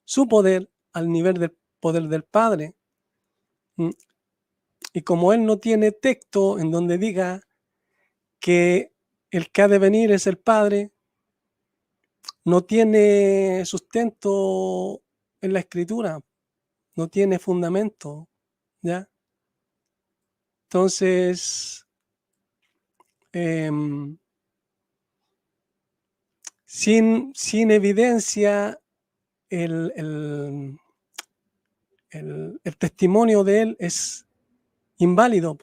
su poder al nivel del poder del Padre. ¿Mm? Y como él no tiene texto en donde diga que el que ha de venir es el Padre, no tiene sustento en la Escritura, no tiene fundamento, ¿ya? Entonces, sin evidencia, el testimonio de él es inválido.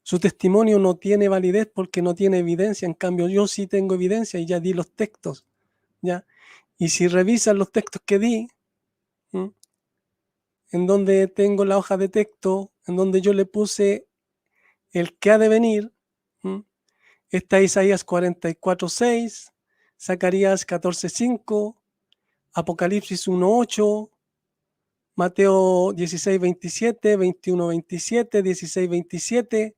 Su testimonio no tiene validez porque no tiene evidencia. En cambio, yo sí tengo evidencia y ya di los textos, ¿ya? Y si revisan los textos que di, ¿m? En donde tengo la hoja de texto, en donde yo le puse el que ha de venir, ¿m? Está Isaías 44:6, Zacarías 14:5, Apocalipsis 1:8, Mateo 16:27, 21:27, 16:27,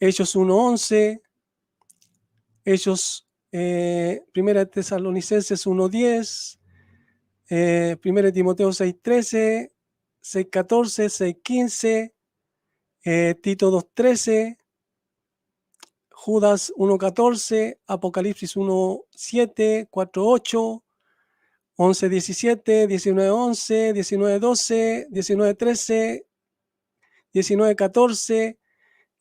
Hechos 1:11, Hechos, Primera de Tesalonicenses 1:10, Primera de Timoteo 6:13, 6:14, 6:15, Tito 2:13, Judas 1:14, Apocalipsis 1:7, 4:8, 11:17, 19:11, 19:12, 19:13, 19:14,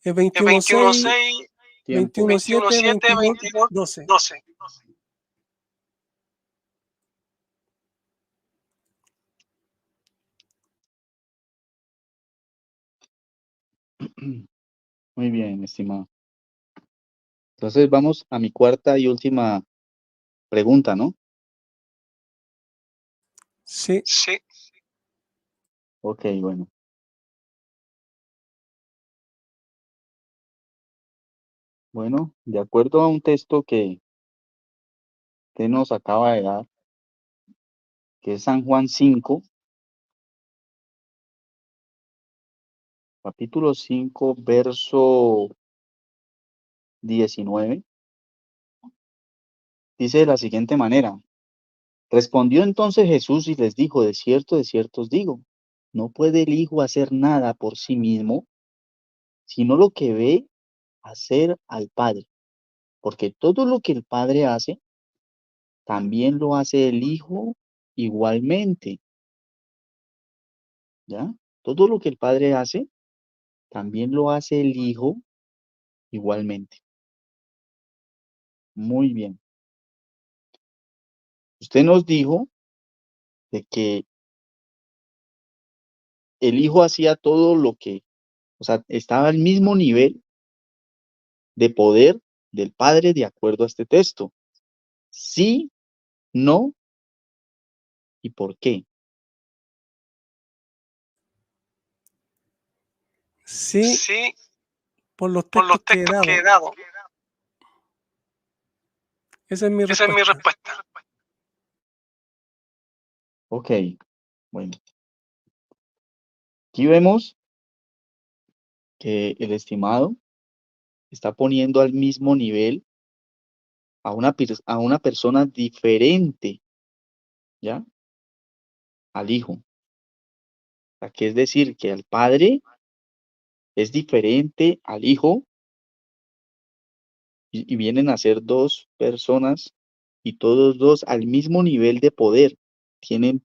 21:6, Tiempo. 21:7, 22:12. Muy bien, estimado. Entonces vamos a mi cuarta y última pregunta, ¿no? Sí, Ok, bueno. Bueno, de acuerdo a un texto que nos acaba de dar, que es San Juan 5, capítulo 5, verso 19, dice de la siguiente manera: respondió entonces Jesús y les dijo, de cierto os digo, no puede el Hijo hacer nada por sí mismo, sino lo que ve hacer al Padre, porque todo lo que el Padre hace, también lo hace el Hijo igualmente, ¿ya? Todo lo que el Padre hace, también lo hace el Hijo igualmente. Muy bien. Usted nos dijo de que el Hijo hacía todo lo que, o sea, estaba al mismo nivel de poder del Padre de acuerdo a este texto. Sí, no y por qué. sí, por los textos que he dado. Esa es mi respuesta. Ok, bueno. Aquí vemos que el estimado está poniendo al mismo nivel a una persona diferente, ¿ya? Al Hijo. O sea, que es decir, que al Padre es diferente al Hijo y vienen a ser dos personas y todos dos al mismo nivel de poder. Tienen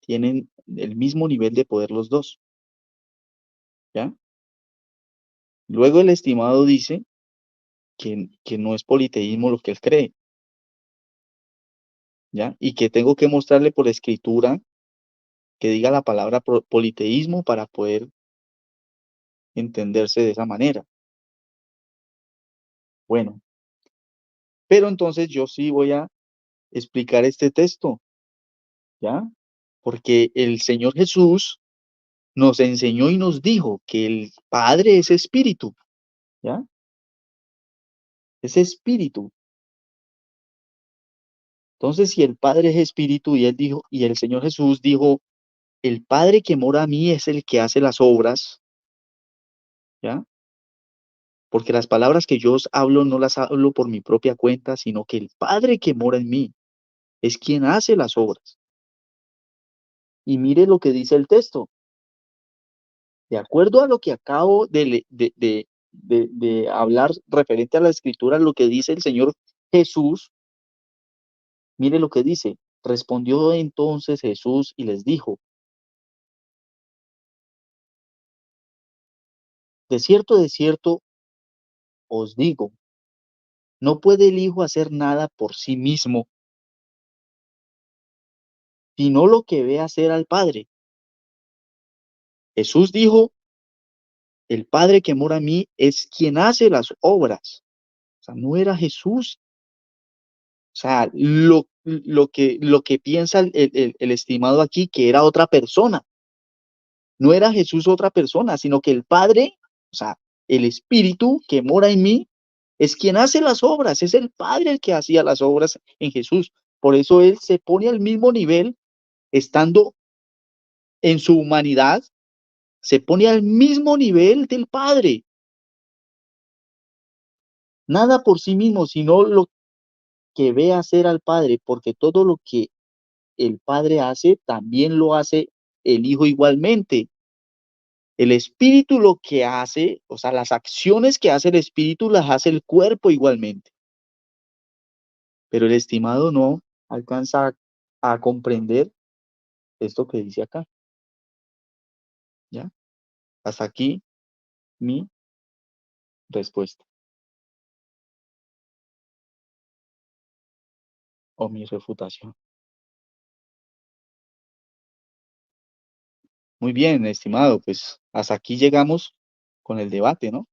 el mismo nivel de poder los dos, ¿ya? Luego el estimado dice que no es politeísmo lo que él cree, ¿ya? Y que tengo que mostrarle por escritura que diga la palabra politeísmo para poder entenderse de esa manera. Bueno, pero entonces yo sí voy a explicar este texto, ¿ya? Porque el Señor Jesús nos enseñó y nos dijo que el Padre es espíritu, ¿ya? Es espíritu. Entonces, si el Padre es espíritu y él dijo, y el Señor Jesús dijo, el Padre que mora a mí es el que hace las obras, ¿ya? Porque las palabras que yo os hablo no las hablo por mi propia cuenta, sino que el Padre que mora en mí es quien hace las obras. Y mire lo que dice el texto. De acuerdo a lo que acabo de hablar referente a la escritura, lo que dice el Señor Jesús, mire lo que dice. Respondió entonces Jesús y les dijo, de cierto os digo, no puede el Hijo hacer nada por sí mismo, sino lo que ve hacer al Padre. Jesús dijo, el Padre que mora en mí es quien hace las obras. O sea, no era Jesús. O sea, lo que piensa el estimado aquí, que era otra persona. No era Jesús otra persona, sino que el Padre, o sea, el Espíritu que mora en mí, es quien hace las obras. Es el Padre el que hacía las obras en Jesús. Por eso Él se pone al mismo nivel, estando en su humanidad, se pone al mismo nivel del Padre. Nada por sí mismo, sino lo que ve hacer al Padre, porque todo lo que el Padre hace, también lo hace el Hijo igualmente. El Espíritu lo que hace, o sea, las acciones que hace el Espíritu las hace el cuerpo igualmente. Pero el estimado no. alcanza a comprender esto que dice acá, ¿ya? Hasta aquí mi respuesta o mi refutación. Muy bien, estimado, pues hasta aquí llegamos con el debate, ¿no?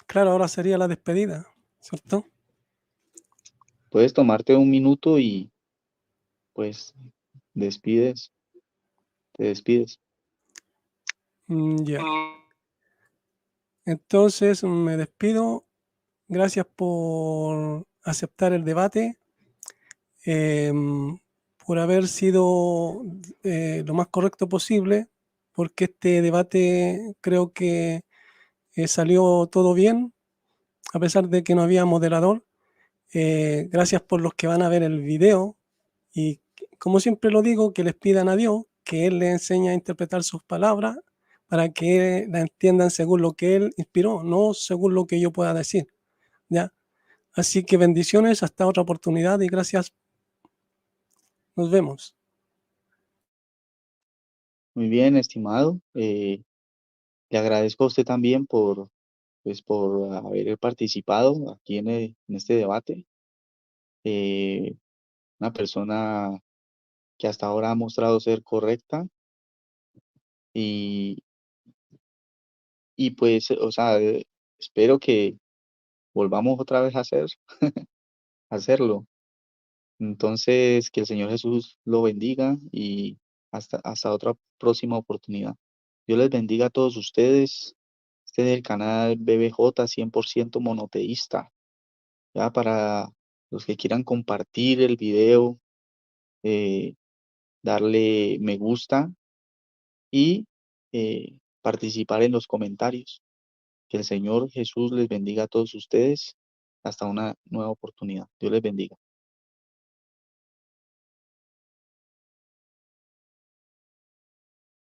Claro, ahora sería la despedida, ¿cierto? Puedes tomarte un minuto y pues despides, te despides. Ya. Entonces me despido. Gracias por aceptar el debate, em, por haber sido lo más correcto posible, porque este debate creo que salió todo bien, a pesar de que no había moderador. Gracias por los que van a ver el video y como siempre lo digo, que les pidan a Dios que Él les enseñe a interpretar sus palabras para que la entiendan según lo que Él inspiró, no según lo que yo pueda decir, ¿ya? Así que bendiciones, hasta otra oportunidad y gracias. Nos vemos. Muy bien, estimado. Le agradezco a usted también pues, por haber participado aquí en este debate. Eh, una persona que hasta ahora ha mostrado ser correcta y, y pues, o sea, espero que volvamos otra vez a hacerlo. Entonces, que el Señor Jesús lo bendiga y hasta otra próxima oportunidad. Dios les bendiga a todos ustedes. Este es el canal BBJ 100% monoteísta. Ya para los que quieran compartir el video, eh, darle me gusta y participar en los comentarios. Que el Señor Jesús les bendiga a todos ustedes. Hasta una nueva oportunidad. Dios les bendiga.